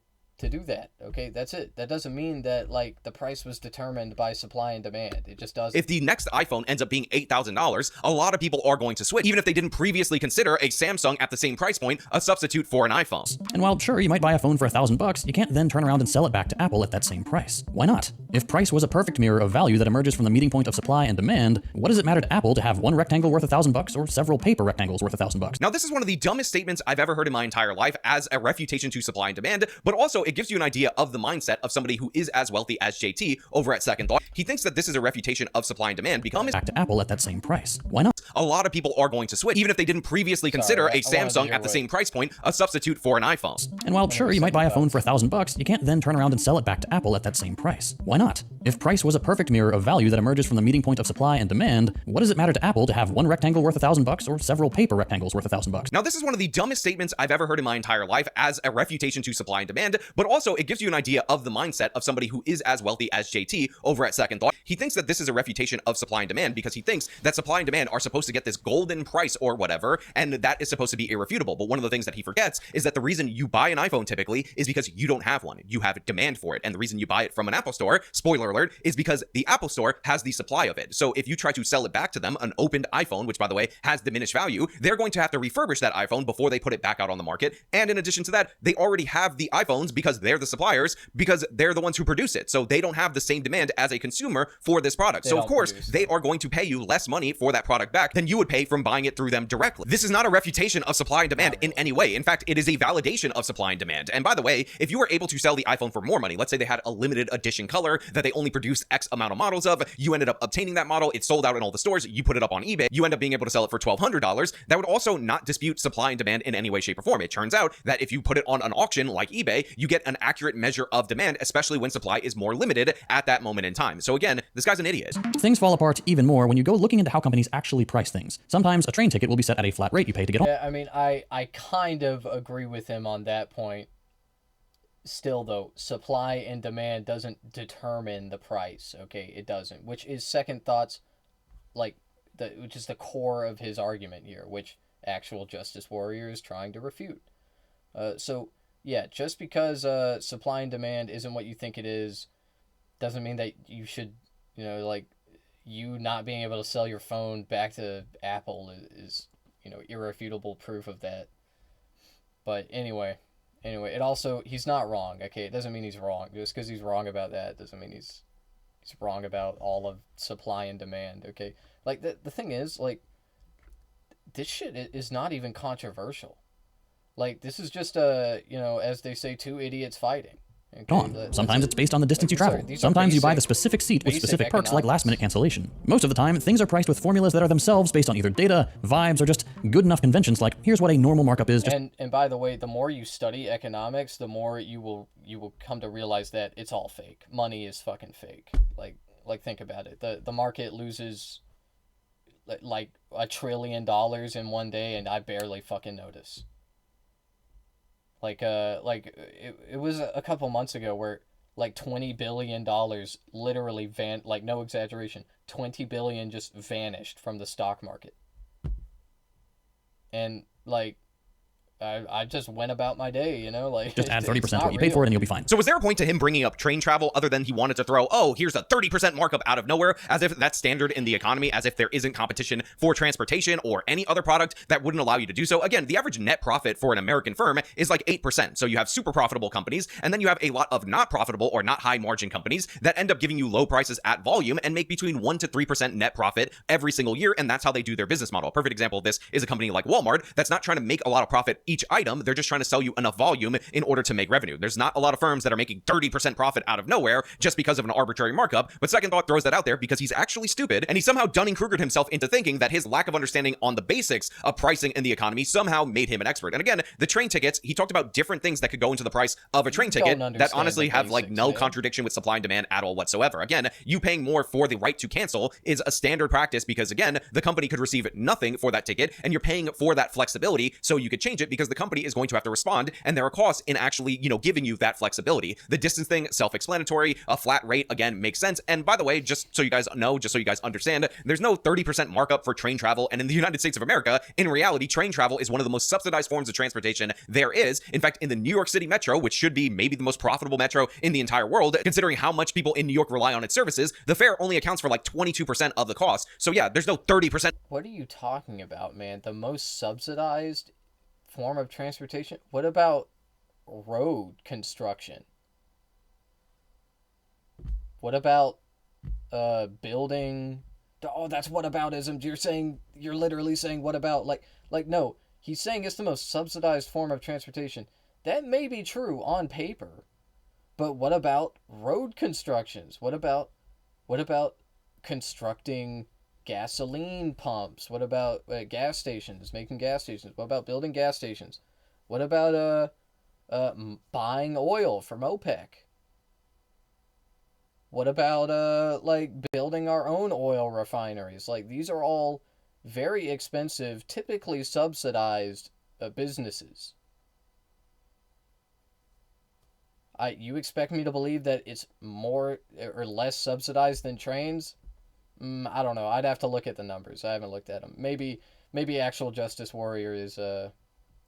do that. Okay, that's it. That doesn't mean that, like, the price was determined by supply and demand. It just doesn't. If the next iPhone ends up being $8,000, a lot of people are going to switch, even if they didn't previously consider a Samsung at the same price point a substitute for an iPhone. And while sure, you might buy a phone for $1,000, you can't then turn around and sell it back to Apple at that same price. Why not? If price was a perfect mirror of value that emerges from the meeting point of supply and demand, what does it matter to Apple to have one rectangle worth $1,000 or several paper rectangles worth $1,000? Now, this is one of the dumbest statements I've ever heard in my entire life as a refutation to supply and demand, but also it gives you an idea of the mindset of somebody who is as wealthy as JT over at Second Thought. He thinks that this is a refutation of supply and demand because Back to Apple at that same price. Why not? a lot of people are going to switch, even if they didn't previously consider a Samsung at the same price point a substitute for an iPhone. And while sure, you might buy a phone for $1,000, you can't then turn around and sell it back to Apple at that same price. Why not? If price was a perfect mirror of value that emerges from the meeting point of supply and demand, what does it matter to Apple to have one rectangle worth $1,000 or several paper rectangles worth $1,000? Now, this is one of the dumbest statements I've ever heard in my entire life as a refutation to supply and demand, but also it gives you an idea of the mindset of somebody who is as wealthy as JT over at Second Thought. He thinks that this is a refutation of supply and demand because he thinks that supply and demand are supposed to get this golden price or whatever, and that is supposed to be irrefutable. But one of the things that he forgets is that the reason you buy an iPhone typically is because you don't have one. You have demand for it. And the reason you buy it from an Apple store, spoiler alert, is because the Apple store has the supply of it. So if you try to sell it back to them, an opened iPhone, which by the way has diminished value, they're going to have to refurbish that iPhone before they put it back out on the market. And in addition to that, they already have the iPhones because they're the suppliers, because they're the ones who produce it. So they don't have the same demand as a consumer for this product. So of course, they are going to pay you less money for that product back than you would pay from buying it through them directly. This is not a refutation of supply and demand in any way. In fact, it is a validation of supply and demand. And by the way, if you were able to sell the iPhone for more money, let's say they had a limited edition color that they only produced X amount of models of, you ended up obtaining that model, it sold out in all the stores, you put it up on eBay, you end up being able to sell it for $1,200, that would also not dispute supply and demand in any way, shape, or form. It turns out that if you put it on an auction like eBay, you get an accurate measure of demand, especially when supply is more limited at that moment in time. So again, this guy's an idiot. Things fall apart even more when you go looking into how companies actually price things. Sometimes a train ticket will be set at a flat rate you pay to get home. Yeah, I mean, I kind of agree with him on that point. Still, though, supply and demand doesn't determine the price. Okay, it doesn't. Which is Second Thought's, which is the core of his argument here, which Actual Justice Warrior is trying to refute. So yeah, just because supply and demand isn't what you think it is, doesn't mean that you should, you not being able to sell your phone back to Apple is irrefutable proof of that. But anyway, it also, he's not wrong, okay? It doesn't mean he's wrong. Just because he's wrong about that doesn't mean he's wrong about all of supply and demand, okay? Like, the thing is, this shit is not even controversial. Like, this is just, as they say, two idiots fighting. Okay, sometimes it's based on the distance you travel. Sometimes you buy the specific seat with specific perks like last-minute cancellation. Most of the time, things are priced with formulas that are themselves based on either data, vibes, or just good enough conventions like, here's what a normal markup is. And by the way, the more you study economics, the more you will come to realize that it's all fake. Money is fucking fake. Like think about it. The market loses like $1 trillion in one day, and I barely fucking notice. It was a couple months ago where $20 billion literally no exaggeration, 20 billion just vanished from the stock market. And I just went about my day, just add 30% to what you paid for it and you'll be fine. So was there a point to him bringing up train travel other than he wanted to throw, here's a 30% markup out of nowhere, as if that's standard in the economy, as if there isn't competition for transportation or any other product that wouldn't allow you to do so? Again, the average net profit for an American firm is 8%. So you have super profitable companies, and then you have a lot of not profitable or not high margin companies that end up giving you low prices at volume and make between 1 to 3% net profit every single year, and that's how they do their business model. A perfect example of this is a company like Walmart that's not trying to make a lot of profit each item. They're just trying to sell you enough volume in order to make revenue. There's not a lot of firms that are making 30% profit out of nowhere just because of an arbitrary markup, but Second Thought throws that out there because he's actually stupid, and he somehow Dunning-Krugered himself into thinking that his lack of understanding on the basics of pricing in the economy somehow made him an expert. And again, the train tickets, he talked about different things that could go into the price of a train ticket that honestly have like no contradiction with supply and demand at all whatsoever. Again, you paying more for the right to cancel is a standard practice because again, the company could receive nothing for that ticket and you're paying for that flexibility so you could change it because the company is going to have to respond and there are costs in actually, giving you that flexibility. The distance thing, self-explanatory, a flat rate, again, makes sense. And by the way, just so you guys know, just so you guys understand, there's no 30% markup for train travel. And in the United States of America, in reality, train travel is one of the most subsidized forms of transportation there is. In fact, in the New York City Metro, which should be maybe the most profitable metro in the entire world, considering how much people in New York rely on its services, the fare only accounts for like 22% of the cost. So yeah, there's no 30%. What are you talking about, man? The most subsidized form of transportation? What about road construction? What about building? Oh, that's whataboutism. You're literally saying what about? Like no, he's saying it's the most subsidized form of transportation. That may be true on paper, but what about road constructions? What about constructing gasoline pumps? What about gas stations, making gas stations? What about building gas stations? What about buying oil from OPEC? What about like building our own oil refineries? Like these are all very expensive, typically subsidized businesses. You expect me to believe that it's more or less subsidized than trains? I don't know. I'd have to look at the numbers. I haven't looked at them. Maybe Actual Justice Warrior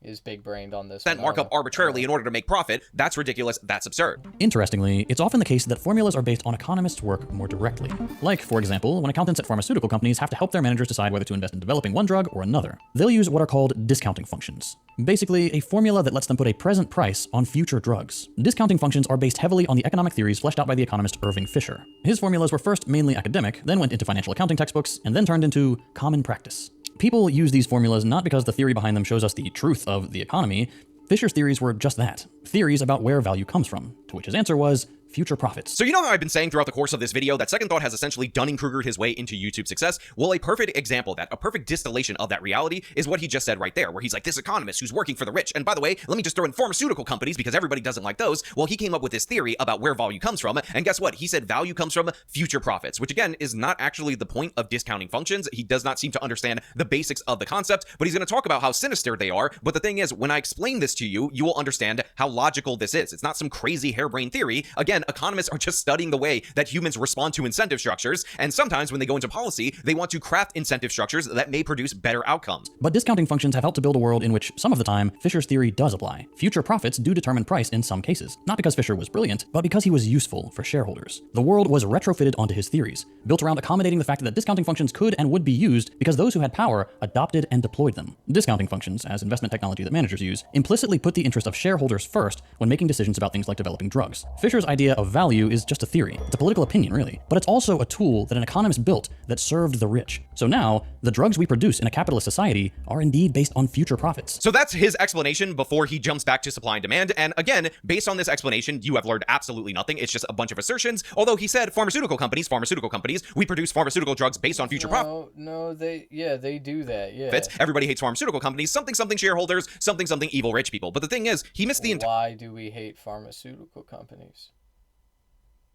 is big-brained on this. Markup arbitrarily in order to make profit. That's ridiculous. That's absurd. Interestingly, it's often the case that formulas are based on economists' work more directly. Like, for example, when accountants at pharmaceutical companies have to help their managers decide whether to invest in developing one drug or another. They'll use what are called discounting functions. Basically, a formula that lets them put a present price on future drugs. Discounting functions are based heavily on the economic theories fleshed out by the economist Irving Fisher. His formulas were first mainly academic, then went into financial accounting textbooks, and then turned into common practice. People use these formulas not because the theory behind them shows us the truth of the economy. Fisher's theories were just that, theories about where value comes from, to which his answer was future profits. So you know how I've been saying throughout the course of this video that Second Thought has essentially Dunning-Krugered his way into YouTube success? Well, a perfect example of that, a perfect distillation of that reality is what he just said right there, where he's like, this economist who's working for the rich. And by the way, let me just throw in pharmaceutical companies because everybody doesn't like those. Well, he came up with this theory about where value comes from. And guess what? He said value comes from future profits, which again is not actually the point of discounting functions. He does not seem to understand the basics of the concept, but he's going to talk about how sinister they are. But the thing is, when I explain this to you, you will understand how logical this is. It's not some crazy harebrained theory. Again, economists are just studying the way that humans respond to incentive structures, and sometimes when they go into policy, they want to craft incentive structures that may produce better outcomes. But discounting functions have helped to build a world in which, some of the time, Fisher's theory does apply. Future profits do determine price in some cases, not because Fisher was brilliant, but because he was useful for shareholders. The world was retrofitted onto his theories, built around accommodating the fact that discounting functions could and would be used because those who had power adopted and deployed them. Discounting functions, as investment technology that managers use, implicitly put the interest of shareholders first when making decisions about things like developing drugs. Fisher's idea of value is just a theory. It's a political opinion, really. But it's also a tool that an economist built that served the rich. So now, the drugs we produce in a capitalist society are indeed based on future profits. So that's his explanation before he jumps back to supply and demand. And again, based on this explanation, you have learned absolutely nothing. It's just a bunch of assertions. Although he said pharmaceutical companies, we produce pharmaceutical drugs based on future profits. No, they do that, yeah. Everybody hates pharmaceutical companies, something shareholders, something evil rich people. But the thing is, he missed the entire... Why do we hate pharmaceutical companies?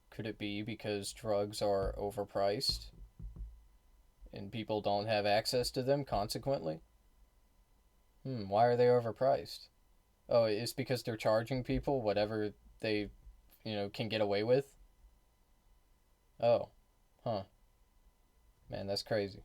Could it be because drugs are overpriced and people don't have access to them consequently? Why are they overpriced? Oh, it's because they're charging people whatever they, can get away with? Oh, huh. Man, that's crazy.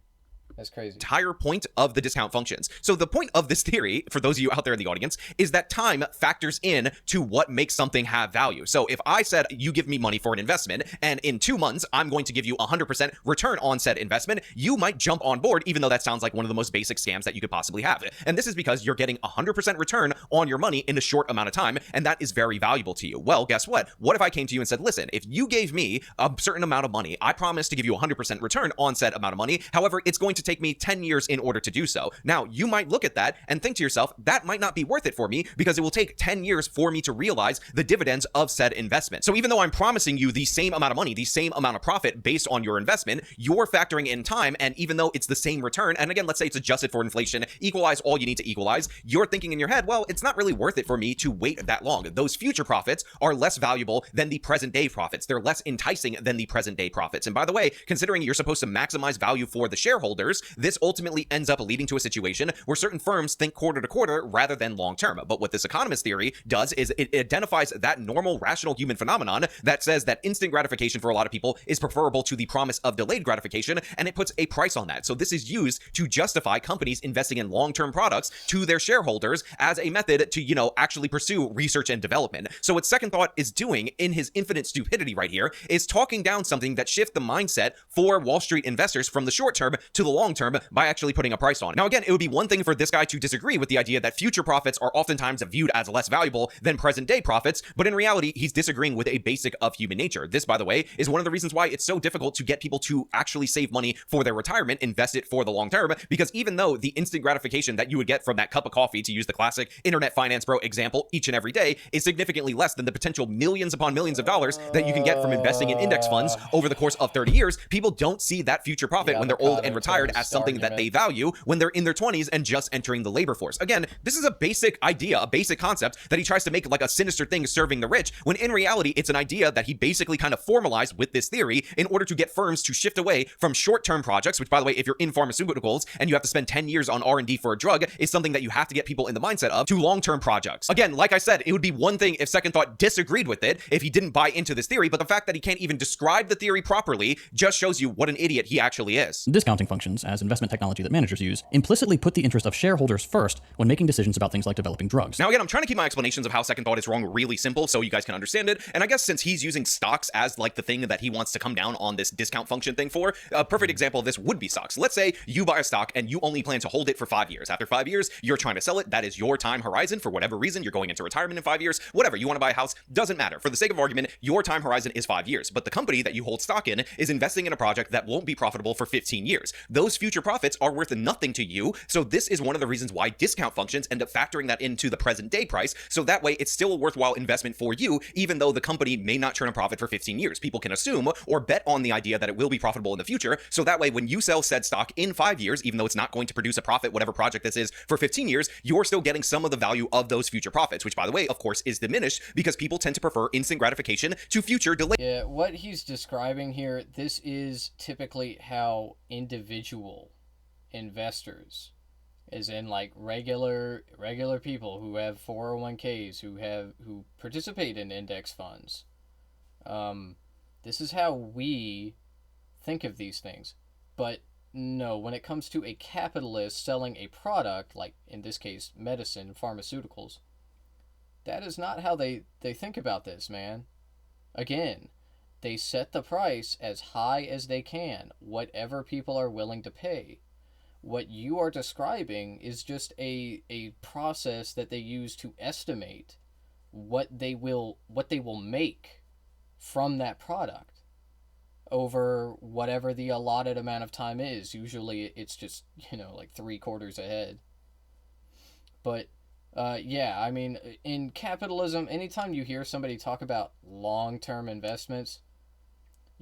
That's crazy. Entire point of the discount functions. So the point of this theory, for those of you out there in the audience, is that time factors in to what makes something have value. So if I said you give me money for an investment and in 2 months I'm going to give you 100% return on said investment, you might jump on board, even though that sounds like one of the most basic scams that you could possibly have. And this is because you're getting 100% return on your money in a short amount of time, and that is very valuable to you. Well, guess what? What if I came to you and said, listen, if you gave me a certain amount of money, I promise to give you 100% return on said amount of money. However, it's going to to take me 10 years in order to do so. Now, you might look at that and think to yourself, that might not be worth it for me because it will take 10 years for me to realize the dividends of said investment. So even though I'm promising you the same amount of money, the same amount of profit based on your investment, you're factoring in time, and even though it's the same return, and again, let's say it's adjusted for inflation, equalize all you need to equalize, you're thinking in your head, well, it's not really worth it for me to wait that long. Those future profits are less valuable than the present day profits. They're less enticing than the present day profits. And by the way, considering you're supposed to maximize value for the shareholders, this ultimately ends up leading to a situation where certain firms think quarter to quarter rather than long term. But what this economist theory does is it identifies that normal rational human phenomenon that says that instant gratification for a lot of people is preferable to the promise of delayed gratification, and it puts a price on that. So this is used to justify companies investing in long-term products to their shareholders as a method to, actually pursue research and development. So what Second Thought is doing in his infinite stupidity right here is talking down something that shifts the mindset for Wall Street investors from the short term to the long term by actually putting a price on it. Now, again, it would be one thing for this guy to disagree with the idea that future profits are oftentimes viewed as less valuable than present day profits, but in reality, he's disagreeing with a basic of human nature. This, by the way, is one of the reasons why it's so difficult to get people to actually save money for their retirement, invest it for the long term, because even though the instant gratification that you would get from that cup of coffee, to use the classic internet finance bro example, each and every day is significantly less than the potential millions upon millions of dollars that you can get from investing in index funds over the course of 30 years, people don't see that future profit when they're old and retired as something that they value when they're in their 20s and just entering the labor force. Again, this is a basic idea, a basic concept that he tries to make like a sinister thing serving the rich, when in reality, it's an idea that he basically kind of formalized with this theory in order to get firms to shift away from short-term projects, which, by the way, if you're in pharmaceuticals and you have to spend 10 years on R&D for a drug, is something that you have to get people in the mindset of, to long-term projects. Again, like I said, it would be one thing if Second Thought disagreed with it, if he didn't buy into this theory, but the fact that he can't even describe the theory properly just shows you what an idiot he actually is. Discounting functions, as investment technology that managers use, implicitly put the interest of shareholders first when making decisions about things like developing drugs. Now again, I'm trying to keep my explanations of how Second Thought is wrong really simple so you guys can understand it, and I guess since he's using stocks as like the thing that he wants to come down on this discount function thing for, a perfect example of this would be stocks. Let's say you buy a stock and you only plan to hold it for 5 years. After 5 years, you're trying to sell it. That is your time horizon for whatever reason. You're going into retirement in 5 years, whatever. You want to buy a house, doesn't matter. For the sake of argument, your time horizon is 5 years, but the company that you hold stock in is investing in a project that won't be profitable for 15 years. Those future profits are worth nothing to you, so this is one of the reasons why discount functions end up factoring that into the present day price, so that way it's still a worthwhile investment for you, even though the company may not turn a profit for 15 years. People can assume or bet on the idea that it will be profitable in the future, so that way when you sell said stock in 5 years, even though it's not going to produce a profit, whatever project this is, for 15 years, you're still getting some of the value of those future profits, which by the way, of course, is diminished because people tend to prefer instant gratification to future delay. Yeah, what he's describing here, this is typically how individual investors, as in like regular people who have 401ks, who participate in index funds, this is how we think of these things. But no, when it comes to a capitalist selling a product, like in this case medicine, pharmaceuticals, that is not how they think about this, man. Again, they set the price as high as they can, whatever people are willing to pay. What you are describing is just a process that they use to estimate what they will make from that product over whatever the allotted amount of time is. Usually it's just, like 3 quarters ahead. But yeah, I mean, in capitalism, anytime you hear somebody talk about long-term investments,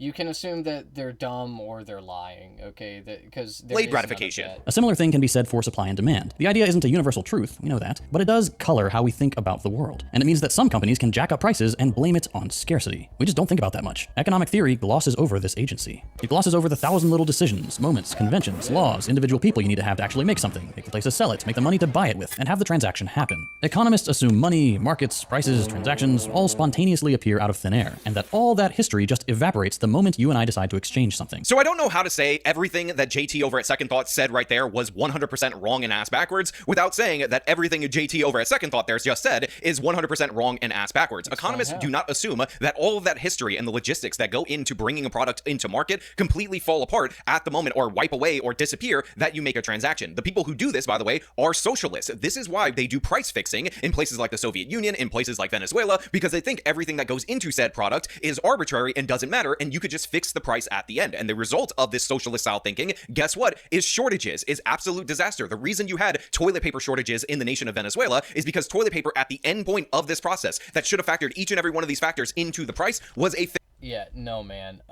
you can assume that they're dumb or they're lying, okay? Because delayed gratification. A similar thing can be said for supply and demand. The idea isn't a universal truth, we know that, but it does color how we think about the world. And it means that some companies can jack up prices and blame it on scarcity. We just don't think about that much. Economic theory glosses over this agency. It glosses over the 1,000 little decisions, moments, conventions, laws, individual people you need to have to actually make something, make the place to sell it, make the money to buy it with, and have the transaction happen. Economists assume money, markets, prices, transactions all spontaneously appear out of thin air, and that all that history just evaporates the moment you and I decide to exchange something. So I don't know how to say everything that JT over at Second Thought said right there was 100% wrong and ass backwards without saying that everything JT over at Second Thought there just said is 100% wrong and ass backwards. Economists do not assume that all of that history and the logistics that go into bringing a product into market completely fall apart at the moment or wipe away or disappear that you make a transaction. The people who do this, by the way, are socialists. This is why they do price fixing in places like the Soviet Union, in places like Venezuela, because they think everything that goes into said product is arbitrary and doesn't matter, and you you could just fix the price at the end. And the result of this socialist style thinking, guess what, is shortages, is absolute disaster. The reason you had toilet paper shortages in the nation of Venezuela is because toilet paper at the end point of this process that should have factored each and every one of these factors into the price was a Yeah, no, man.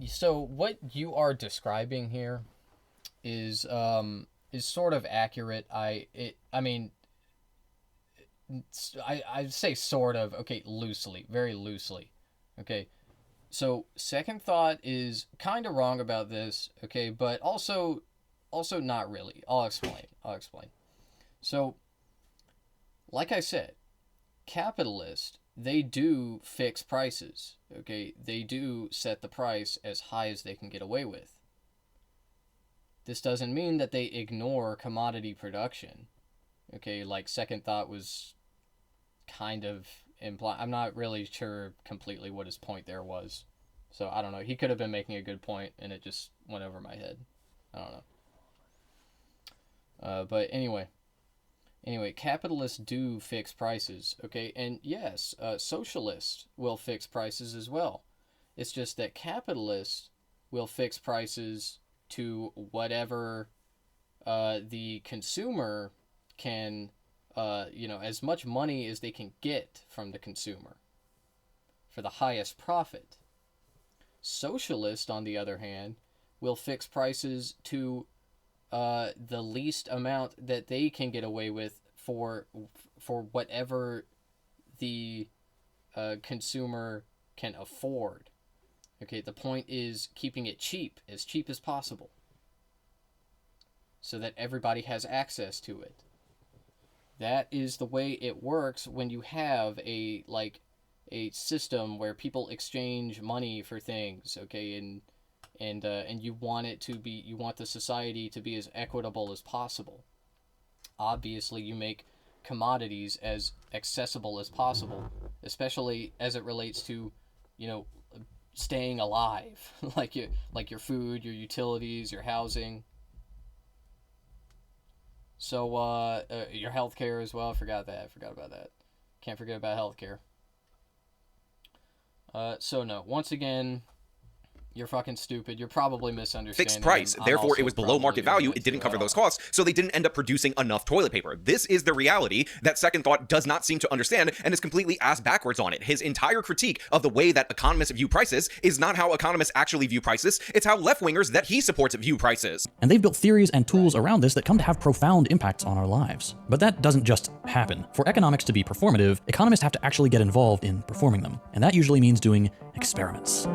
So what you are describing here is sort of accurate. I say sort of, okay, loosely, very loosely. Okay. So second thought is kind of wrong about this, okay, but also not really. I'll explain. So like I said, capitalists, they do fix prices, okay? They do set the price as high as they can get away with. This doesn't mean that they ignore commodity production, okay? Like second thought was kind of imply. I'm not really sure completely what his point there was. So I don't know. He could have been making a good point and it just went over my head. I don't know. But anyway, capitalists do fix prices, okay? And yes, socialists will fix prices as well. It's just that capitalists will fix prices to whatever the consumer can, as much money as they can get from the consumer for the highest profit. Socialists, on the other hand, will fix prices to the least amount that they can get away with for whatever the consumer can afford. Okay, the point is keeping it cheap as possible, so that everybody has access to it. That is the way it works when you have a system where people exchange money for things, okay, and you want the society to be as equitable as possible. Obviously, you make commodities as accessible as possible, especially as it relates to, staying alive, like your food, your utilities, your housing. So, your healthcare as well. I forgot about that. Can't forget about healthcare. So no, once again, you're fucking stupid. You're probably misunderstanding. Fixed price. Therefore, it was below market value. It didn't cover those costs, so they didn't end up producing enough toilet paper. This is the reality that Second Thought does not seem to understand and is completely ass backwards on it. His entire critique of the way that economists view prices is not how economists actually view prices. It's how left-wingers that he supports view prices. And they've built theories and tools around this that come to have profound impacts on our lives. But that doesn't just happen. For economics to be performative, economists have to actually get involved in performing them. And that usually means doing experiments.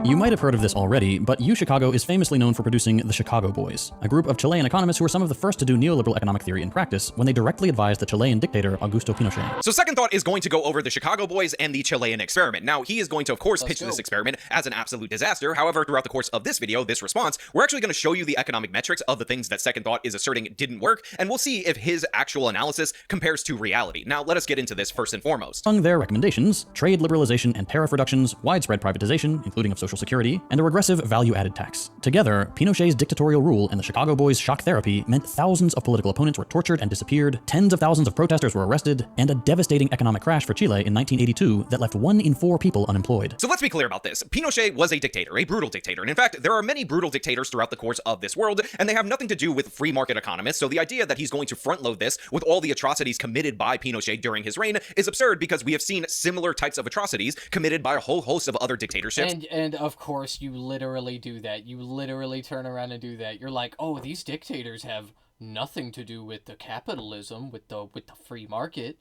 You might have heard of this already, but UChicago is famously known for producing the Chicago Boys, a group of Chilean economists who were some of the first to do neoliberal economic theory in practice when they directly advised the Chilean dictator Augusto Pinochet. So Second Thought is going to go over the Chicago Boys and the Chilean experiment. Now, he is going to, of course, pitch this experiment as an absolute disaster. However, throughout the course of this video, this response, we're actually going to show you the economic metrics of the things that Second Thought is asserting didn't work, and we'll see if his actual analysis compares to reality. Now, let us get into this first and foremost. Among their recommendations, trade liberalization and tariff reductions, widespread privatization, including of Social Security, and a regressive value-added tax. Together, Pinochet's dictatorial rule and the Chicago Boys' shock therapy meant thousands of political opponents were tortured and disappeared, tens of thousands of protesters were arrested, and a devastating economic crash for Chile in 1982 that left 1 in 4 people unemployed. So let's be clear about this. Pinochet was a dictator, a brutal dictator. And in fact, there are many brutal dictators throughout the course of this world, and they have nothing to do with free market economists. So the idea that he's going to front load this with all the atrocities committed by Pinochet during his reign is absurd, because we have seen similar types of atrocities committed by a whole host of other dictatorships. And of course, you literally do that. You literally turn around and do that. You're like, oh, these dictators have nothing to do with the capitalism, with the free market.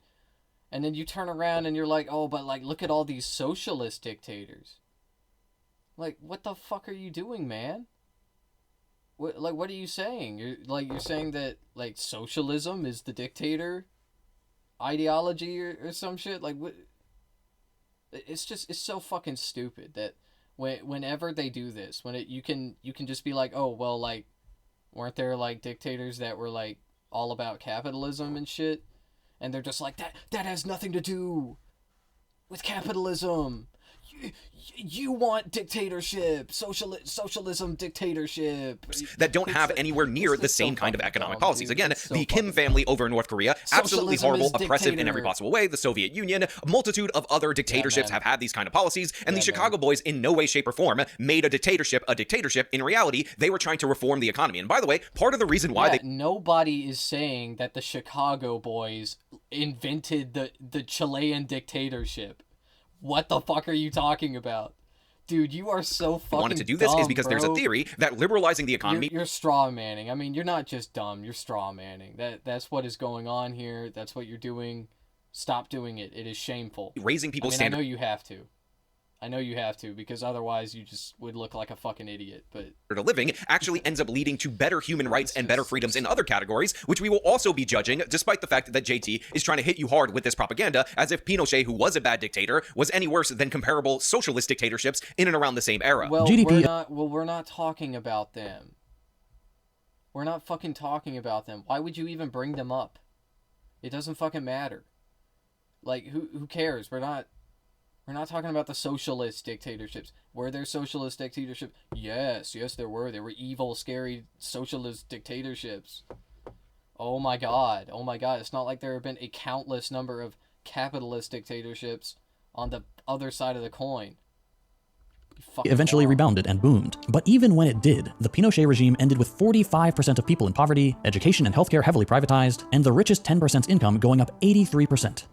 And then you turn around and you're like, oh, but like, look at all these socialist dictators. Like, what the fuck are you doing, man? What are you saying? You're saying that like socialism is the dictator ideology or some shit? Like, what? It's so fucking stupid that whenever they do this, you can just be like, oh, well, like, weren't there like dictators that were like all about capitalism and shit? And they're just like, that has nothing to do with capitalism. you want dictatorship, socialism dictatorship that don't have anywhere near the same kind of economic policies. Again, the Kim family over in North Korea, absolutely horrible, oppressive in every possible way. The Soviet Union, a multitude of other dictatorships have had these kind of policies, and the Chicago Boys in no way, shape, or form made a dictatorship a dictatorship. In reality, they were trying to reform the economy. And by the way, part of the reason why nobody is saying that the Chicago Boys invented the Chilean dictatorship. What the fuck are you talking about? Dude, you are so fucking wanted to do this dumb, is because bro. there's a theory that liberalizing the economy... You're straw manning. I mean, you're not just dumb, you're straw manning. That's what is going on here. That's what you're doing. Stop doing it. It is shameful. Raising people's standards. I know you have to. I know you have to, because otherwise you just would look like a fucking idiot. But of living actually ends up leading to better human rights and better freedoms in other categories, which we will also be judging, despite the fact that JT is trying to hit you hard with this propaganda, as if Pinochet, who was a bad dictator, was any worse than comparable socialist dictatorships in and around the same era. Well, GDP... we're not talking about them. We're not fucking talking about them. Why would you even bring them up? It doesn't fucking matter. Like, who cares? We're not talking about the socialist dictatorships. Were there socialist dictatorships? Yes, there were. There were evil, scary socialist dictatorships. Oh my god. It's not like there have been a countless number of capitalist dictatorships on the other side of the coin. Eventually rebounded and boomed. But even when it did, the Pinochet regime ended with 45% of people in poverty, education and healthcare heavily privatized, and the richest 10%'s income going up 83%.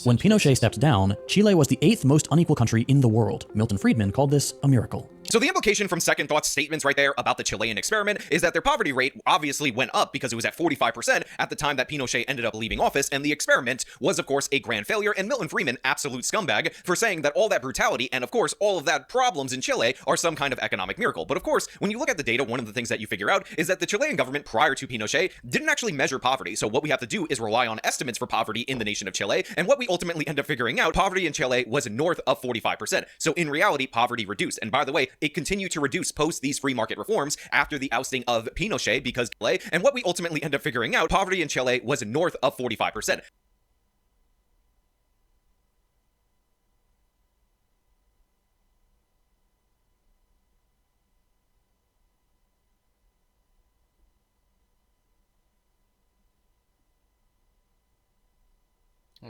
When Pinochet stepped down, Chile was the 8th most unequal country in the world. Milton Friedman called this a miracle. So the implication from Second Thought's statements right there about the Chilean experiment is that their poverty rate obviously went up because it was at 45% at the time that Pinochet ended up leaving office, and the experiment was, of course, a grand failure, and Milton Friedman, absolute scumbag, for saying that all that brutality and, of course, all of that problems in Chile are some kind of economic miracle. But, of course, when you look at the data, one of the things that you figure out is that the Chilean government prior to Pinochet didn't actually measure poverty. So what we have to do is rely on estimates for poverty in the nation of Chile, and what we ultimately end up figuring out, poverty in Chile was north of 45%. So in reality, poverty reduced. And by the way, it continued to reduce post these free market reforms after the ousting of Pinochet because Chile, and what we ultimately end up figuring out, poverty in Chile was north of 45%.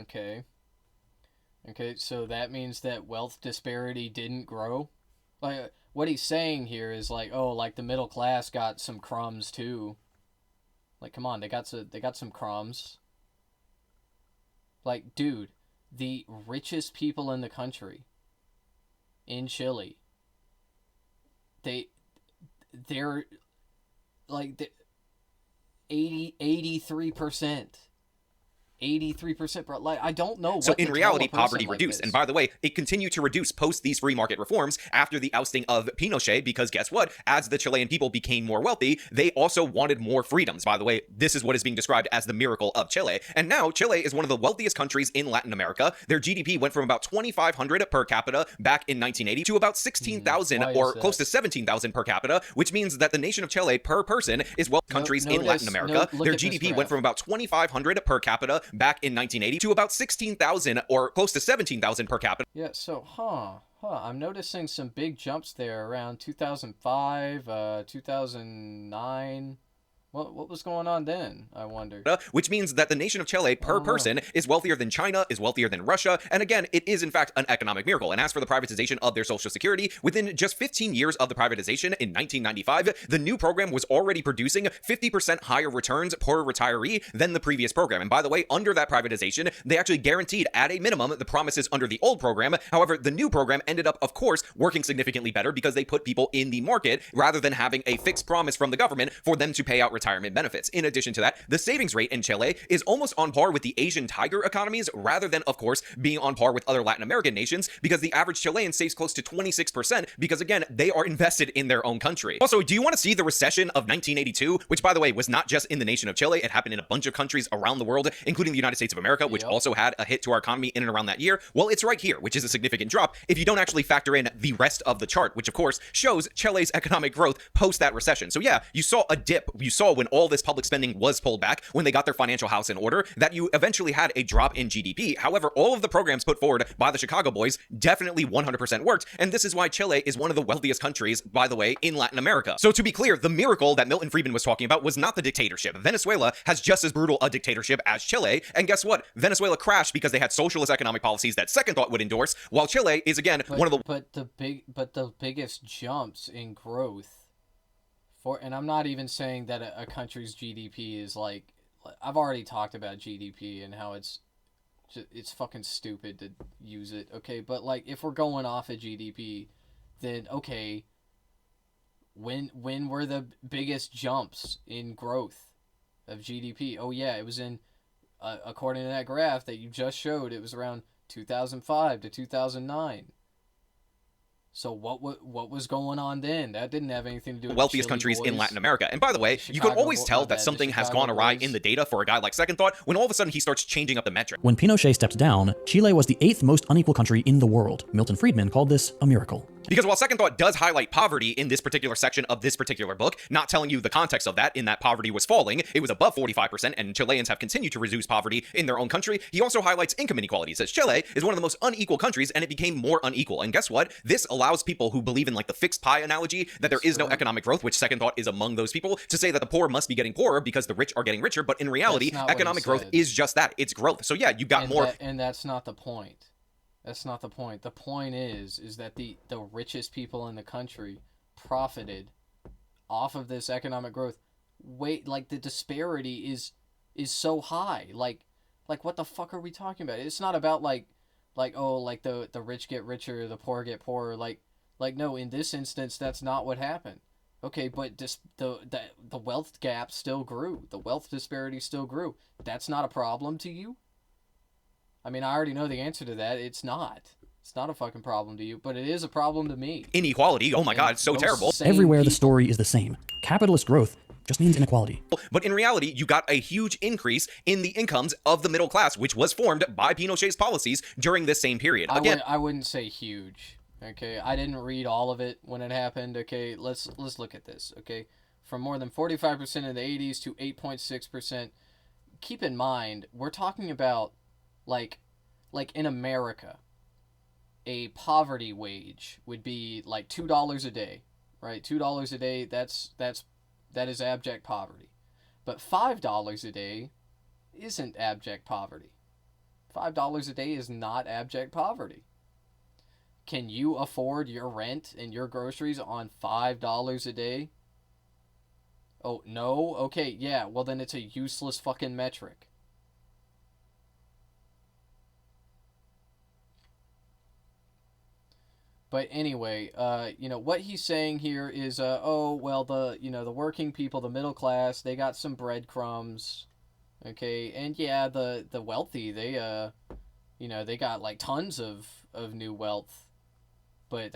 Okay, so that means that wealth disparity didn't grow? Like, what he's saying here is like, oh, like the middle class got some crumbs too. Like, come on, they got some crumbs. Like, dude, the richest people in the country, in Chile, they're like 83%. 83%, bro. Like, I don't know what so in reality, poverty like reduced. this. And by the way, it continued to reduce post these free market reforms after the ousting of Pinochet, because guess what? As the Chilean people became more wealthy, they also wanted more freedoms. By the way, this is what is being described as the miracle of Chile. And now Chile is one of the wealthiest countries in Latin America. Their GDP went from about 2,500 per capita back in 1980 to about 16,000 or close to 17,000 per capita, which means that the nation of Chile per person is wealthy countries in Latin America. Their GDP went from about 2,500 per capita back in 1980 to about 16,000 or close to 17,000 per capita. Yeah, so, I'm noticing some big jumps there around 2005, 2009. What was going on then, I wonder? Which means that the nation of Chile per person is wealthier than China, is wealthier than Russia, and again, it is in fact an economic miracle. And as for the privatization of their social security, within just 15 years of the privatization in 1995, the new program was already producing 50% higher returns per retiree than the previous program. And by the way, under that privatization, they actually guaranteed at a minimum the promises under the old program. However, the new program ended up, of course, working significantly better because they put people in the market rather than having a fixed promise from the government for them to pay out retirement benefits. In addition to that, the savings rate in Chile is almost on par with the Asian tiger economies rather than, of course, being on par with other Latin American nations, because the average Chilean saves close to 26% because, again, they are invested in their own country. Also, do you want to see the recession of 1982, which, by the way, was not just in the nation of Chile, it happened in a bunch of countries around the world, including the United States of America, which also had a hit to our economy in and around that year? Well, it's right here, which is a significant drop if you don't actually factor in the rest of the chart, which, of course, shows Chile's economic growth post that recession. So yeah, you saw a dip, you saw saw when all this public spending was pulled back, when they got their financial house in order, that you eventually had a drop in GDP. However, all of the programs put forward by the Chicago boys definitely 100% worked, and this is why Chile is one of the wealthiest countries, by the way, in Latin America. So to be clear, the miracle that Milton Friedman was talking about was not the dictatorship. Venezuela has just as brutal a dictatorship as Chile, and guess what? Venezuela crashed because they had socialist economic policies that Second Thought would endorse, while Chile is again one of the but the biggest jumps in growth and I'm not even saying that a country's GDP is like, I've already talked about GDP and how it's fucking stupid to use it, okay? But like, if we're going off of GDP, then okay, when were the biggest jumps in growth of GDP? Oh yeah, it was in according to that graph that you just showed, it was around 2005 to 2009. So what was going on then? That didn't have anything to do with the wealthiest countries in Latin America. And by the way, you can always tell that something has gone awry in the data for a guy like Second Thought when all of a sudden he starts changing up the metric. When Pinochet stepped down, Chile was the 8th most unequal country in the world. Milton Friedman called this a miracle. Because while Second Thought does highlight poverty in this particular section of this particular book, not telling you the context of that, in that poverty was falling, it was above 45%, and Chileans have continued to reduce poverty in their own country, he also highlights income inequality. He says Chile is one of the most unequal countries, and it became more unequal. And guess what? This allows people who believe in like the fixed pie analogy, that there is no economic growth, which Second Thought is among those people, to say that the poor must be getting poorer because the rich are getting richer, but in reality, economic growth is just that. It's growth. So yeah, you got more. And that's not the point. That's not the point. The point is that the richest people in the country profited off of this economic growth. Like the disparity is so high. Like what the fuck are we talking about? It's not about like the rich get richer, the poor get poorer. Like no, in this instance that's not what happened. Okay, but the wealth gap still grew. The wealth disparity still grew. That's not a problem to you? I mean, I already know the answer to that. It's not. It's not a fucking problem to you, but it is a problem to me. Inequality, oh my god, it's so terrible. Everywhere the story is the same. Capitalist growth just means inequality. But in reality, you got a huge increase in the incomes of the middle class, which was formed by Pinochet's policies during this same period. Again, I wouldn't say huge. Okay, I didn't read all of it when it happened. Okay, let's look at this. Okay, from more than 45% in the 80s to 8.6%. Keep in mind, we're talking about like in America, a poverty wage would be like $2 a day, right? $2 a day, that is abject poverty. But $5 a day isn't abject poverty. $5 a day is not abject poverty. Can you afford your rent and your groceries on $5 a day? Oh, no? Okay, yeah, well then it's a useless fucking metric. But anyway, what he's saying here is, the working people, the middle class, they got some breadcrumbs, okay, and yeah, the wealthy, they got like tons of new wealth, but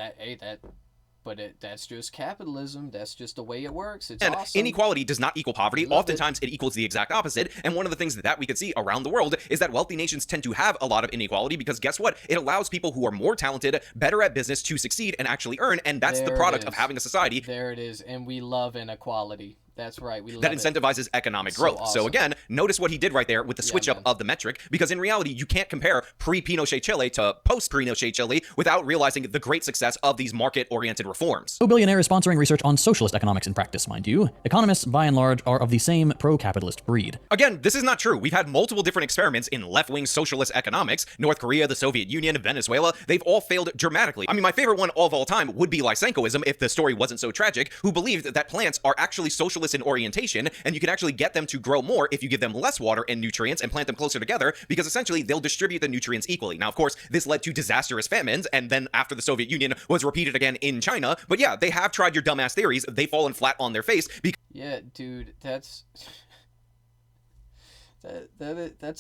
that's just capitalism. That's just the way it works. It's awesome. Inequality does not equal poverty. Oftentimes, it equals the exact opposite. And one of the things that we could see around the world is that wealthy nations tend to have a lot of inequality because guess what? It allows people who are more talented, better at business to succeed and actually earn. And that's the product of having a society. There it is. And we love inequality. That's right. We love that incentivizes economic growth. Awesome. So again, notice what he did right there with the switch up of the metric, because in reality, you can't compare pre-Pinochet Chile to post-Pinochet Chile without realizing the great success of these market-oriented reforms. No billionaire is sponsoring research on socialist economics in practice, mind you. Economists, by and large, are of the same pro-capitalist breed. Again, this is not true. We've had multiple different experiments in left-wing socialist economics. North Korea, the Soviet Union, Venezuela, they've all failed dramatically. I mean, my favorite one of all time would be Lysenkoism, if the story wasn't so tragic, who believed that plants are actually socialist in orientation, and you can actually get them to grow more if you give them less water and nutrients and plant them closer together, because essentially they'll distribute the nutrients equally. Now, of course, this led to disastrous famines, and then after the Soviet Union was repeated again in China. But yeah, they have tried your dumbass theories. They've fallen flat on their face. Yeah, dude, that's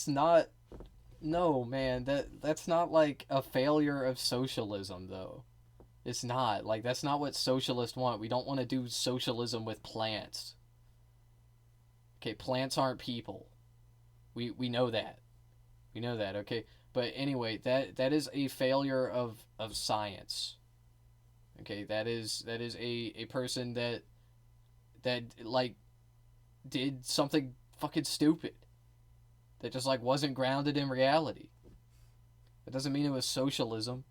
not. No, man, that's not like a failure of socialism, though. It's not. Like, that's not what socialists want. We don't want to do socialism with plants. Okay, plants aren't people. We know that. We know that, okay? But anyway, that is a failure of science. Okay, that is a person that like did something fucking stupid that just, like, wasn't grounded in reality. That doesn't mean it was socialism.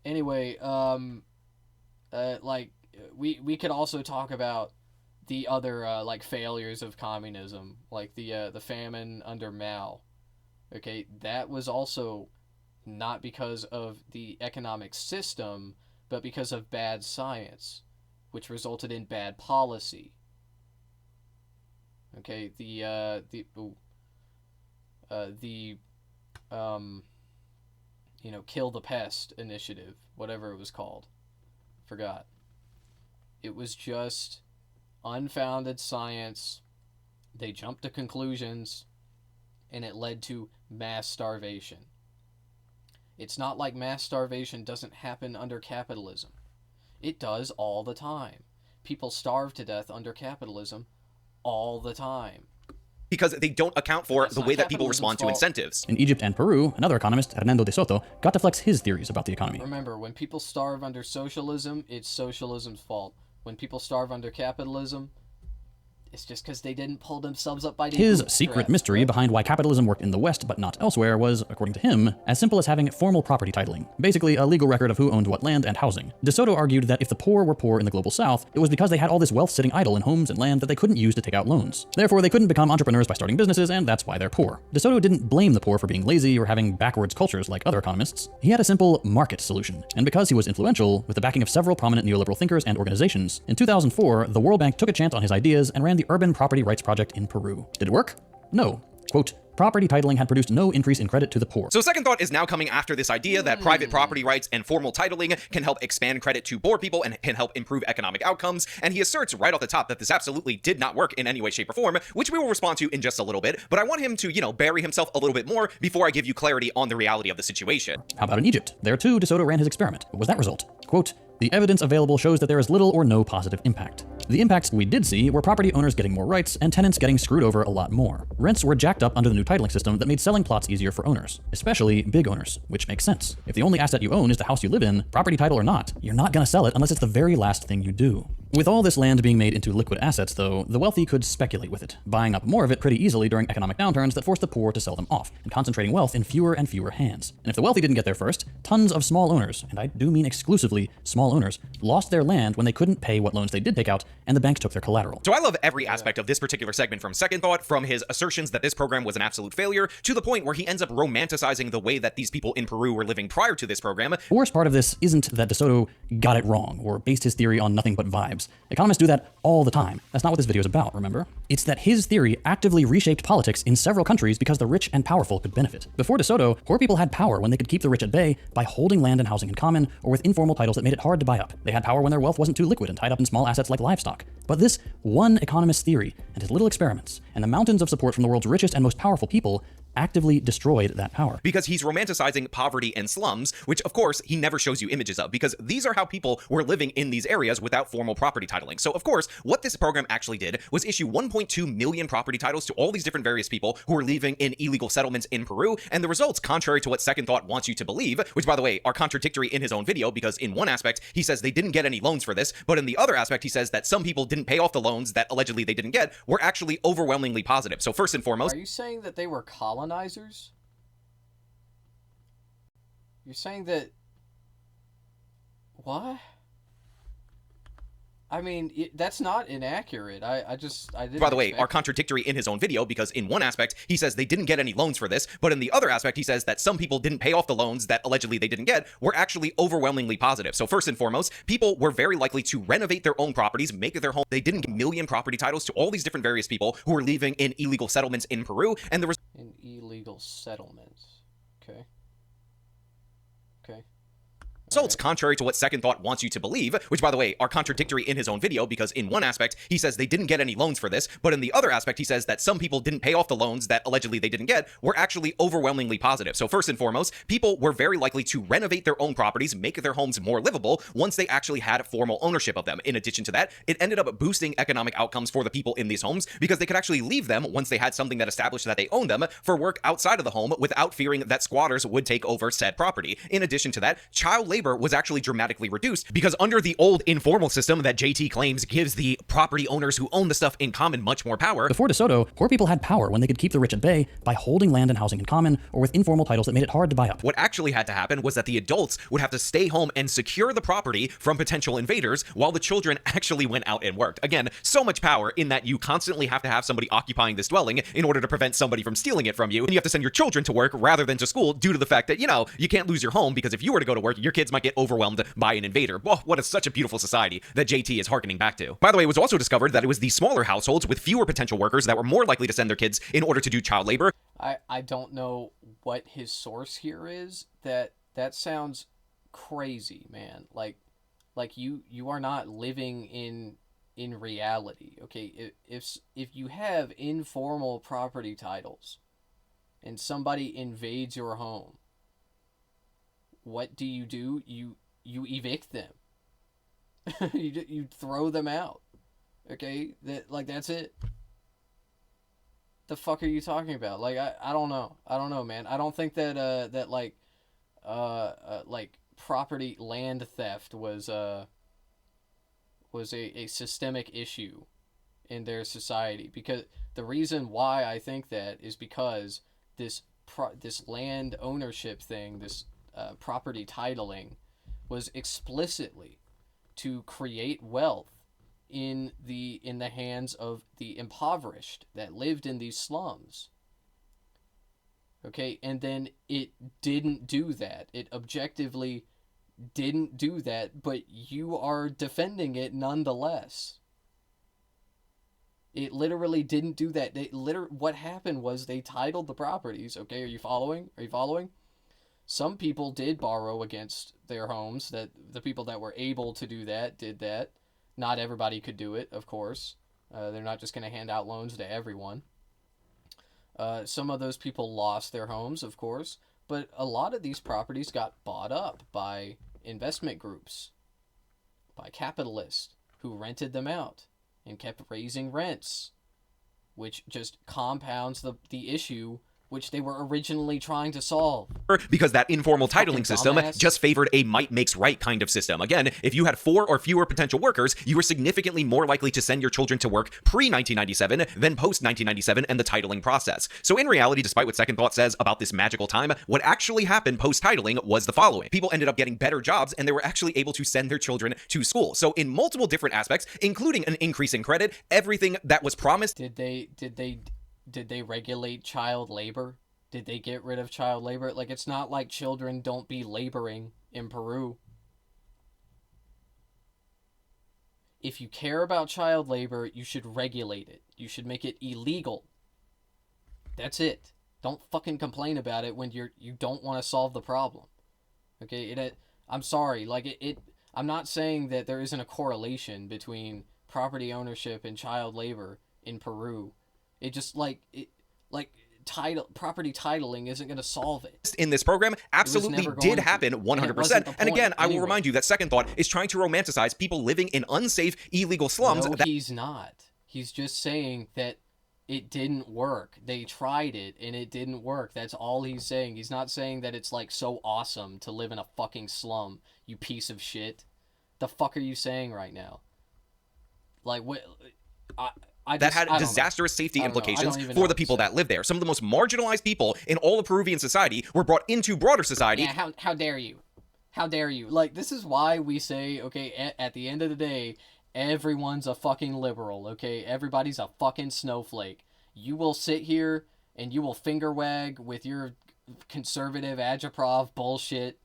Anyway, like, we could also talk about the other, like, failures of communism, like the famine under Mao. Okay, that was also not because of the economic system, but because of bad science, which resulted in bad policy. Okay, Kill the Pest initiative, whatever it was called. Forgot. It was just unfounded science. They jumped to conclusions, and it led to mass starvation. It's not like mass starvation doesn't happen under capitalism. It does all the time. People starve to death under capitalism all the time. Because they don't account for the way that people respond to incentives. In Egypt and Peru, another economist, Hernando de Soto, got to flex his theories about the economy. Remember, when people starve under socialism, it's socialism's fault. When people starve under capitalism, it's just because they didn't pull themselves up by the His bootstraps, secret mystery behind why capitalism worked in the West but not elsewhere was, according to him, as simple as having formal property titling, basically a legal record of who owned what land and housing. De Soto argued that if the poor were poor in the global South, it was because they had all this wealth sitting idle in homes and land that they couldn't use to take out loans. Therefore, they couldn't become entrepreneurs by starting businesses, and that's why they're poor. De Soto didn't blame the poor for being lazy or having backwards cultures like other economists. He had a simple market solution, and because he was influential, with the backing of several prominent neoliberal thinkers and organizations, in 2004, the World Bank took a chance on his ideas and ran the Urban Property Rights Project in Peru. Did it work? No. Quote, property titling had produced no increase in credit to the poor. So Second Thought is now coming after this idea that private property rights and formal titling can help expand credit to poor people and can help improve economic outcomes, and he asserts right off the top that this absolutely did not work in any way, shape, or form, which we will respond to in just a little bit, but I want him to, bury himself a little bit more before I give you clarity on the reality of the situation. How about in Egypt? There too, De Soto ran his experiment. What was that result? Quote, the evidence available shows that there is little or no positive impact. The impacts we did see were property owners getting more rights and tenants getting screwed over a lot more. Rents were jacked up under the new titling system that made selling plots easier for owners, especially big owners, which makes sense. If the only asset you own is the house you live in, property title or not, you're not gonna sell it unless it's the very last thing you do. With all this land being made into liquid assets, though, the wealthy could speculate with it, buying up more of it pretty easily during economic downturns that forced the poor to sell them off, and concentrating wealth in fewer and fewer hands. And if the wealthy didn't get there first, tons of small owners, and I do mean exclusively small owners, lost their land when they couldn't pay what loans they did take out, and the banks took their collateral. So I love every aspect of this particular segment from Second Thought, from his assertions that this program was an absolute failure, to the point where he ends up romanticizing the way that these people in Peru were living prior to this program. The worst part of this isn't that De Soto got it wrong, or based his theory on nothing but vibes. Economists do that all the time. That's not what this video is about, remember? It's that his theory actively reshaped politics in several countries because the rich and powerful could benefit. Before De Soto, poor people had power when they could keep the rich at bay by holding land and housing in common, or with informal titles that made it hard to buy up. They had power when their wealth wasn't too liquid and tied up in small assets like livestock. But this one economist's theory and his little experiments and the mountains of support from the world's richest and most powerful people actively destroyed that power. Because he's romanticizing poverty and slums, which of course he never shows you images of, because these are how people were living in these areas without formal property titling. So of course, what this program actually did was issue 1.2 million property titles to all these different various people who were living in illegal settlements in Peru, and the results, contrary to what Second Thought wants you to believe, which by the way, are contradictory in his own video, because in one aspect, he says they didn't get any loans for this, but in the other aspect, he says that some people didn't pay off the loans that allegedly they didn't get, were actually overwhelmingly positive. So first and foremost, are you saying that they were colonizers? You're saying that... What? I mean, that's not inaccurate. I didn't... By the way, are contradictory in his own video, because in one aspect, he says they didn't get any loans for this, but in the other aspect, he says that some people didn't pay off the loans that allegedly they didn't get, were actually overwhelmingly positive. So first and foremost, people were very likely to renovate their own properties, make it their home. They didn't get million property titles to all these different various people who were living in illegal settlements in Peru, and there was... In illegal settlements. Okay. Okay. Results, contrary to what Second Thought wants you to believe, which by the way, are contradictory in his own video, because in one aspect, he says they didn't get any loans for this, but in the other aspect, he says that some people didn't pay off the loans that allegedly they didn't get, were actually overwhelmingly positive. So first and foremost, people were very likely to renovate their own properties, make their homes more livable once they actually had formal ownership of them. In addition to that, it ended up boosting economic outcomes for the people in these homes, because they could actually leave them once they had something that established that they owned them for work outside of the home without fearing that squatters would take over said property. In addition to that, child labor labor was actually dramatically reduced, because under the old informal system that JT claims gives the property owners who own the stuff in common much more power. Before DeSoto, poor people had power when they could keep the rich at bay by holding land and housing in common or with informal titles that made it hard to buy up. What actually had to happen was that the adults would have to stay home and secure the property from potential invaders while the children actually went out and worked. Again, so much power in that you constantly have to have somebody occupying this dwelling in order to prevent somebody from stealing it from you, and you have to send your children to work rather than to school due to the fact that, you know, you can't lose your home, because if you were to go to work, your kids might get overwhelmed by an invader. Oh, what is such a beautiful society that JT is hearkening back to. By the way, it was also discovered that it was the smaller households with fewer potential workers that were more likely to send their kids in order to do child labor. I don't know what his source here is. That sounds crazy, man. Like you are not living in reality. Okay, if you have informal property titles and somebody invades your home, what do? You evict them. you throw them out. Okay, that's it. The fuck are you talking about? Like, I don't know, man. I don't think that property land theft was a systemic issue in their society, because the reason why I think that is because this land ownership thing, this property titling, was explicitly to create wealth in the hands of the impoverished that lived in these slums. Okay, and then it didn't do that. It objectively didn't do that, but you are defending it nonetheless. It literally didn't do that. What happened was they titled the properties. Okay, are you following? Some people did borrow against their homes. That the people that were able to do that did that. Not everybody could do it, of course. They're not just going to hand out loans to everyone. Some of those people lost their homes, of course, but a lot of these properties got bought up by investment groups, by capitalists who rented them out and kept raising rents, which just compounds the issue which they were originally trying to solve. Because that informal titling system just favored a might makes right kind of system. Again, if you had 4 or fewer potential workers, you were significantly more likely to send your children to work pre-1997 than post-1997 and the titling process. So in reality, despite what Second Thought says about this magical time, what actually happened post-titling was the following. People ended up getting better jobs, and they were actually able to send their children to school. So in multiple different aspects, including an increase in credit, everything that was promised... Did they regulate child labor? Did they get rid of child labor? Like, it's not like children don't be laboring in Peru. If you care about child labor, you should regulate it. You should make it illegal. That's it. Don't fucking complain about it when you don't want to solve the problem. Okay, I'm sorry. I'm not saying that there isn't a correlation between property ownership and child labor in Peru. It just property titling isn't going to solve it. In this program absolutely did happen 100%. And again, I will remind you that Second Thought is trying to romanticize people living in unsafe, illegal slums. No, he's not. He's just saying that it didn't work. They tried it and it didn't work. That's all he's saying. He's not saying that it's like so awesome to live in a fucking slum, you piece of shit. The fuck are you saying right now? Like, what? That had disastrous safety implications for the people that live there. Some of the most marginalized people in all of Peruvian society were brought into broader society. Yeah, how dare you? How dare you? Like, this is why we say, okay, at the end of the day, everyone's a fucking liberal, okay? Everybody's a fucking snowflake. You will sit here and you will finger wag with your conservative agitprov bullshit.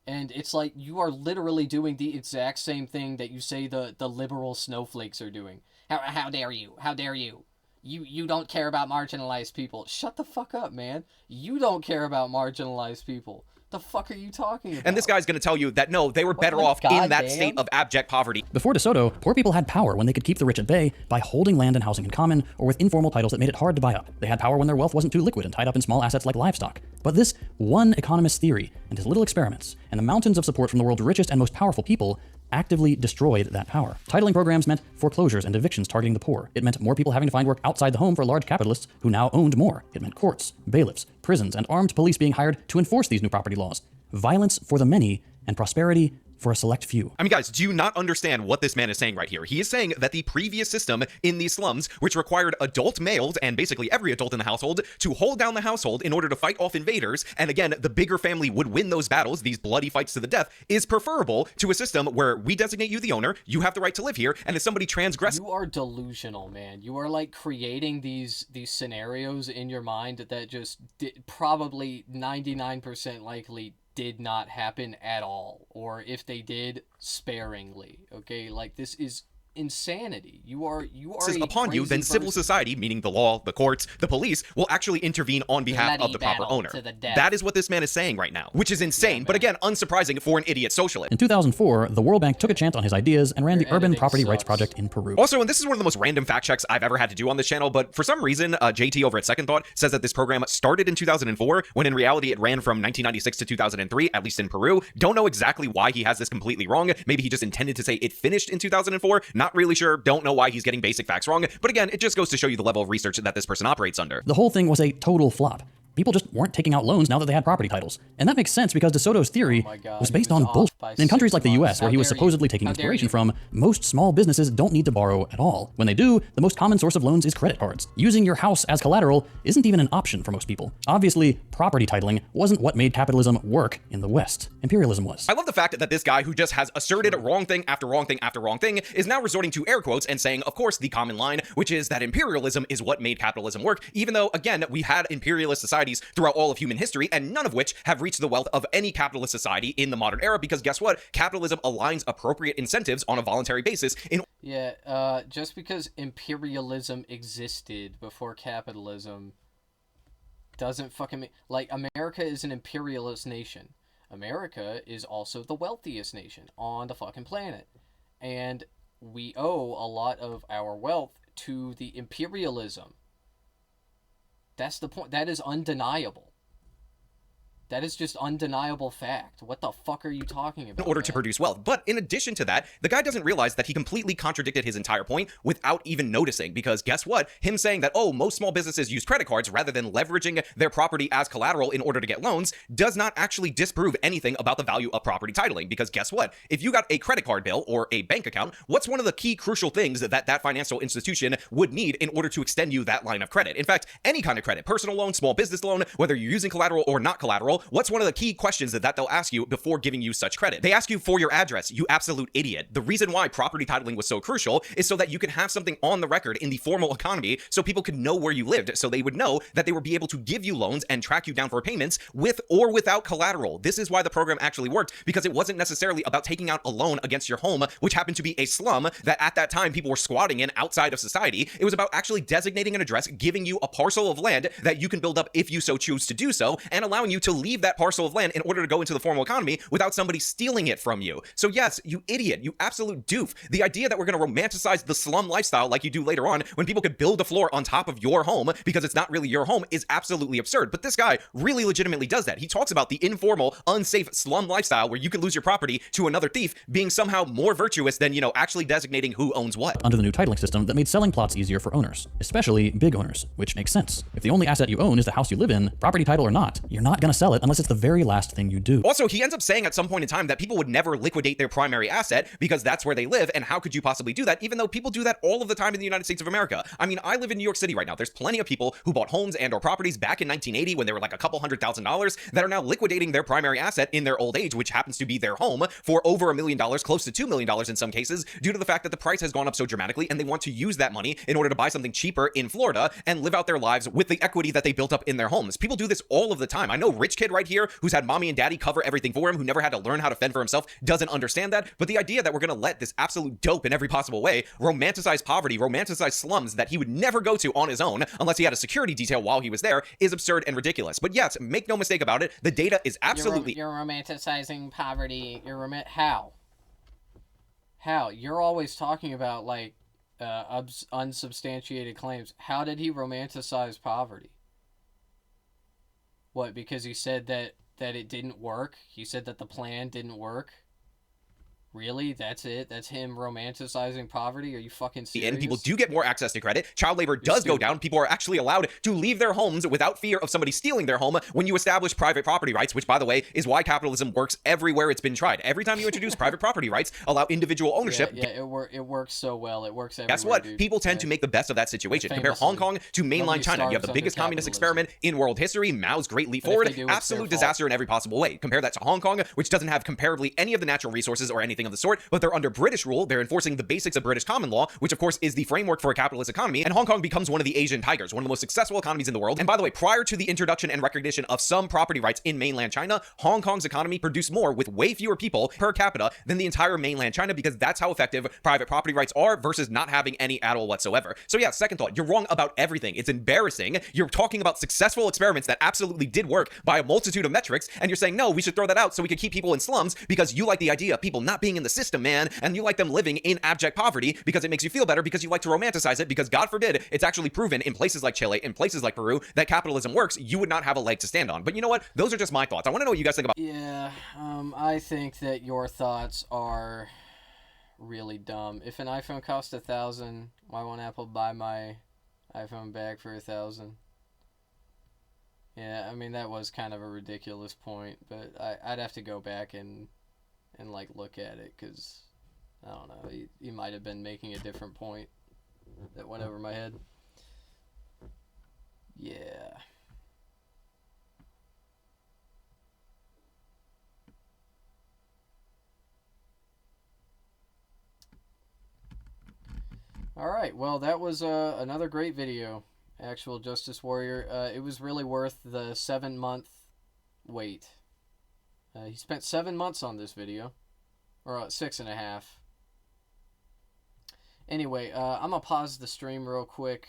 And it's like you are literally doing the exact same thing that you say the liberal snowflakes are doing. How dare you? How dare you? You don't care about marginalized people. Shut the fuck up, man. You don't care about marginalized people. The fuck are you talking about? And this guy's going to tell you that no, they were better off in that state of abject poverty. Before DeSoto, poor people had power when they could keep the rich at bay by holding land and housing in common or with informal titles that made it hard to buy up. They had power when their wealth wasn't too liquid and tied up in small assets like livestock. But this one economist's theory and his little experiments and the mountains of support from the world's richest and most powerful people actively destroyed that power. Titling programs meant foreclosures and evictions targeting the poor. It meant more people having to find work outside the home for large capitalists who now owned more. It meant courts, bailiffs, prisons, and armed police being hired to enforce these new property laws. Violence for the many and prosperity for a select few. I mean, guys, do you not understand what this man is saying right here? He is saying that the previous system in these slums, which required adult males and basically every adult in the household to hold down the household in order to fight off invaders, and again, the bigger family would win those battles, these bloody fights to the death, is preferable to a system where we designate you the owner, you have the right to live here, and if somebody transgresses... You are delusional, man. You are like creating these scenarios in your mind that just probably 99% likely did not happen at all, or if they did, sparingly. Okay, like this is insanity. You are upon you, then civil society, meaning the law, the courts, the police, will actually intervene on behalf of the proper owner. That is what this man is saying right now, which is insane, but again, unsurprising for an idiot socialist. In 2004, the World Bank took a chance on his ideas and ran the Urban Property Rights Project in Peru. Also, and this is one of the most random fact checks I've ever had to do on this channel, but for some reason, JT over at Second Thought says that this program started in 2004, when in reality it ran from 1996 to 2003, at least in Peru. Don't know exactly why he has this completely wrong. Maybe he just intended to say it finished in 2004. Not really sure. Don't know why he's getting basic facts wrong. But again, it just goes to show you the level of research that this person operates under. The whole thing was a total flop. People just weren't taking out loans now that they had property titles. And that makes sense because De Soto's theory was based on bullshit. In countries like the US, where he was supposedly taking inspiration from, most small businesses don't need to borrow at all. When they do, the most common source of loans is credit cards. Using your house as collateral isn't even an option for most people. Obviously, property titling wasn't what made capitalism work in the West. Imperialism was. I love the fact that this guy who just has asserted wrong thing after wrong thing after wrong thing is now resorting to air quotes and saying, of course, the common line, which is that imperialism is what made capitalism work, even though, again, we had imperialist societies throughout all of human history, and none of which have reached the wealth of any capitalist society in the modern era, because guess what? Capitalism aligns appropriate incentives on a voluntary basis in... Yeah, just because imperialism existed before capitalism doesn't fucking mean... Like, America is an imperialist nation. America is also the wealthiest nation on the fucking planet. And we owe a lot of our wealth to the imperialism. That's the point. That is undeniable. That is just undeniable fact. What the fuck are you talking about? In order to produce wealth. But in addition to that, the guy doesn't realize that he completely contradicted his entire point without even noticing, because guess what? Him saying that, oh, most small businesses use credit cards rather than leveraging their property as collateral in order to get loans does not actually disprove anything about the value of property titling, because guess what? If you got a credit card bill or a bank account, what's one of the key crucial things that financial institution would need in order to extend you that line of credit? In fact, any kind of credit, personal loan, small business loan, whether you're using collateral or not collateral, what's one of the key questions that they'll ask you before giving you such credit? They ask you for your address, you absolute idiot. The reason why property titling was so crucial is so that you could have something on the record in the formal economy so people could know where you lived, so they would know that they would be able to give you loans and track you down for payments with or without collateral. This is why the program actually worked, because it wasn't necessarily about taking out a loan against your home, which happened to be a slum that at that time people were squatting in outside of society. It was about actually designating an address, giving you a parcel of land that you can build up if you so choose to do so, and allowing you to leave that parcel of land in order to go into the formal economy without somebody stealing it from you. So yes, you idiot, you absolute doof. The idea that we're going to romanticize the slum lifestyle like you do later on when people could build a floor on top of your home because it's not really your home is absolutely absurd. But this guy really legitimately does that. He talks about the informal, unsafe slum lifestyle where you could lose your property to another thief being somehow more virtuous than, actually designating who owns what. Under the new titling system that made selling plots easier for owners, especially big owners, which makes sense. If the only asset you own is the house you live in, property title or not, you're not going to sell it unless it's the very last thing you do. Also, he ends up saying at some point in time that people would never liquidate their primary asset because that's where they live, and how could you possibly do that, even though people do that all of the time in the United States of America? I mean, I live in New York City right now. There's plenty of people who bought homes and or properties back in 1980 when they were like a couple $100,000 that are now liquidating their primary asset in their old age, which happens to be their home, for over $1 million, close to $2 million in some cases, due to the fact that the price has gone up so dramatically, and they want to use that money in order to buy something cheaper in Florida and live out their lives with the equity that they built up in their homes. People do this all of the time. I know rich kid right here who's had mommy and daddy cover everything for him, who never had to learn how to fend for himself, doesn't understand that. But the idea that we're going to let this absolute dope in every possible way romanticize poverty, romanticize slums that he would never go to on his own unless he had a security detail while he was there is absurd and ridiculous. But yes, make no mistake about it, the data is absolutely... You're romanticizing poverty. How? You're always talking about, like, unsubstantiated claims. How did he romanticize poverty? What, because he said that it didn't work? He said that the plan didn't work? Really? That's it? That's him romanticizing poverty? Are you fucking serious? And people do get more access to credit. Child labor does go down. People are actually allowed to leave their homes without fear of somebody stealing their home when you establish private property rights, which, by the way, is why capitalism works everywhere it's been tried. Every time you introduce private property rights, allow individual ownership. Yeah, it works so well. It works everywhere. Guess what? Dude. People tend to make the best of that situation. Compare Hong Kong to mainland China. You have the biggest communist experiment in world history, Mao's Great Leap Forward, absolute disaster in every possible way. Compare that to Hong Kong, which doesn't have comparably any of the natural resources or anything of the sort, but they're under British rule. They're enforcing the basics of British common law, which of course is the framework for a capitalist economy, and Hong Kong becomes one of the Asian tigers, one of the most successful economies in the world. And by the way, prior to the introduction and recognition of some property rights in mainland China, Hong Kong's economy produced more with way fewer people per capita than the entire mainland China, because that's how effective private property rights are versus not having any at all whatsoever. So yeah, second thought, you're wrong about everything. It's embarrassing. You're talking about successful experiments that absolutely did work by a multitude of metrics, and you're saying, no, we should throw that out so we can keep people in slums because you like the idea of people not being in the system, man, and you like them living in abject poverty because it makes you feel better, because you like to romanticize it, because God forbid it's actually proven in places like Chile, in places like Peru, that capitalism works. You would not have a leg to stand on. But you know what? Those are just my thoughts. I want to know what you guys think about. Yeah, I think that your thoughts are really dumb. If an iPhone costs $1,000, why won't Apple buy my iPhone back for $1,000? Yeah, I mean, that was kind of a ridiculous point, but I'd have to go back and like look at it, because I don't know, he might have been making a different point that went over my head. Yeah. Alright, well, that was another great video, Actual Justice Warrior. It was really worth the 7-month wait. He spent 7 months on this video, or 6.5. Anyway, I'm gonna pause the stream real quick.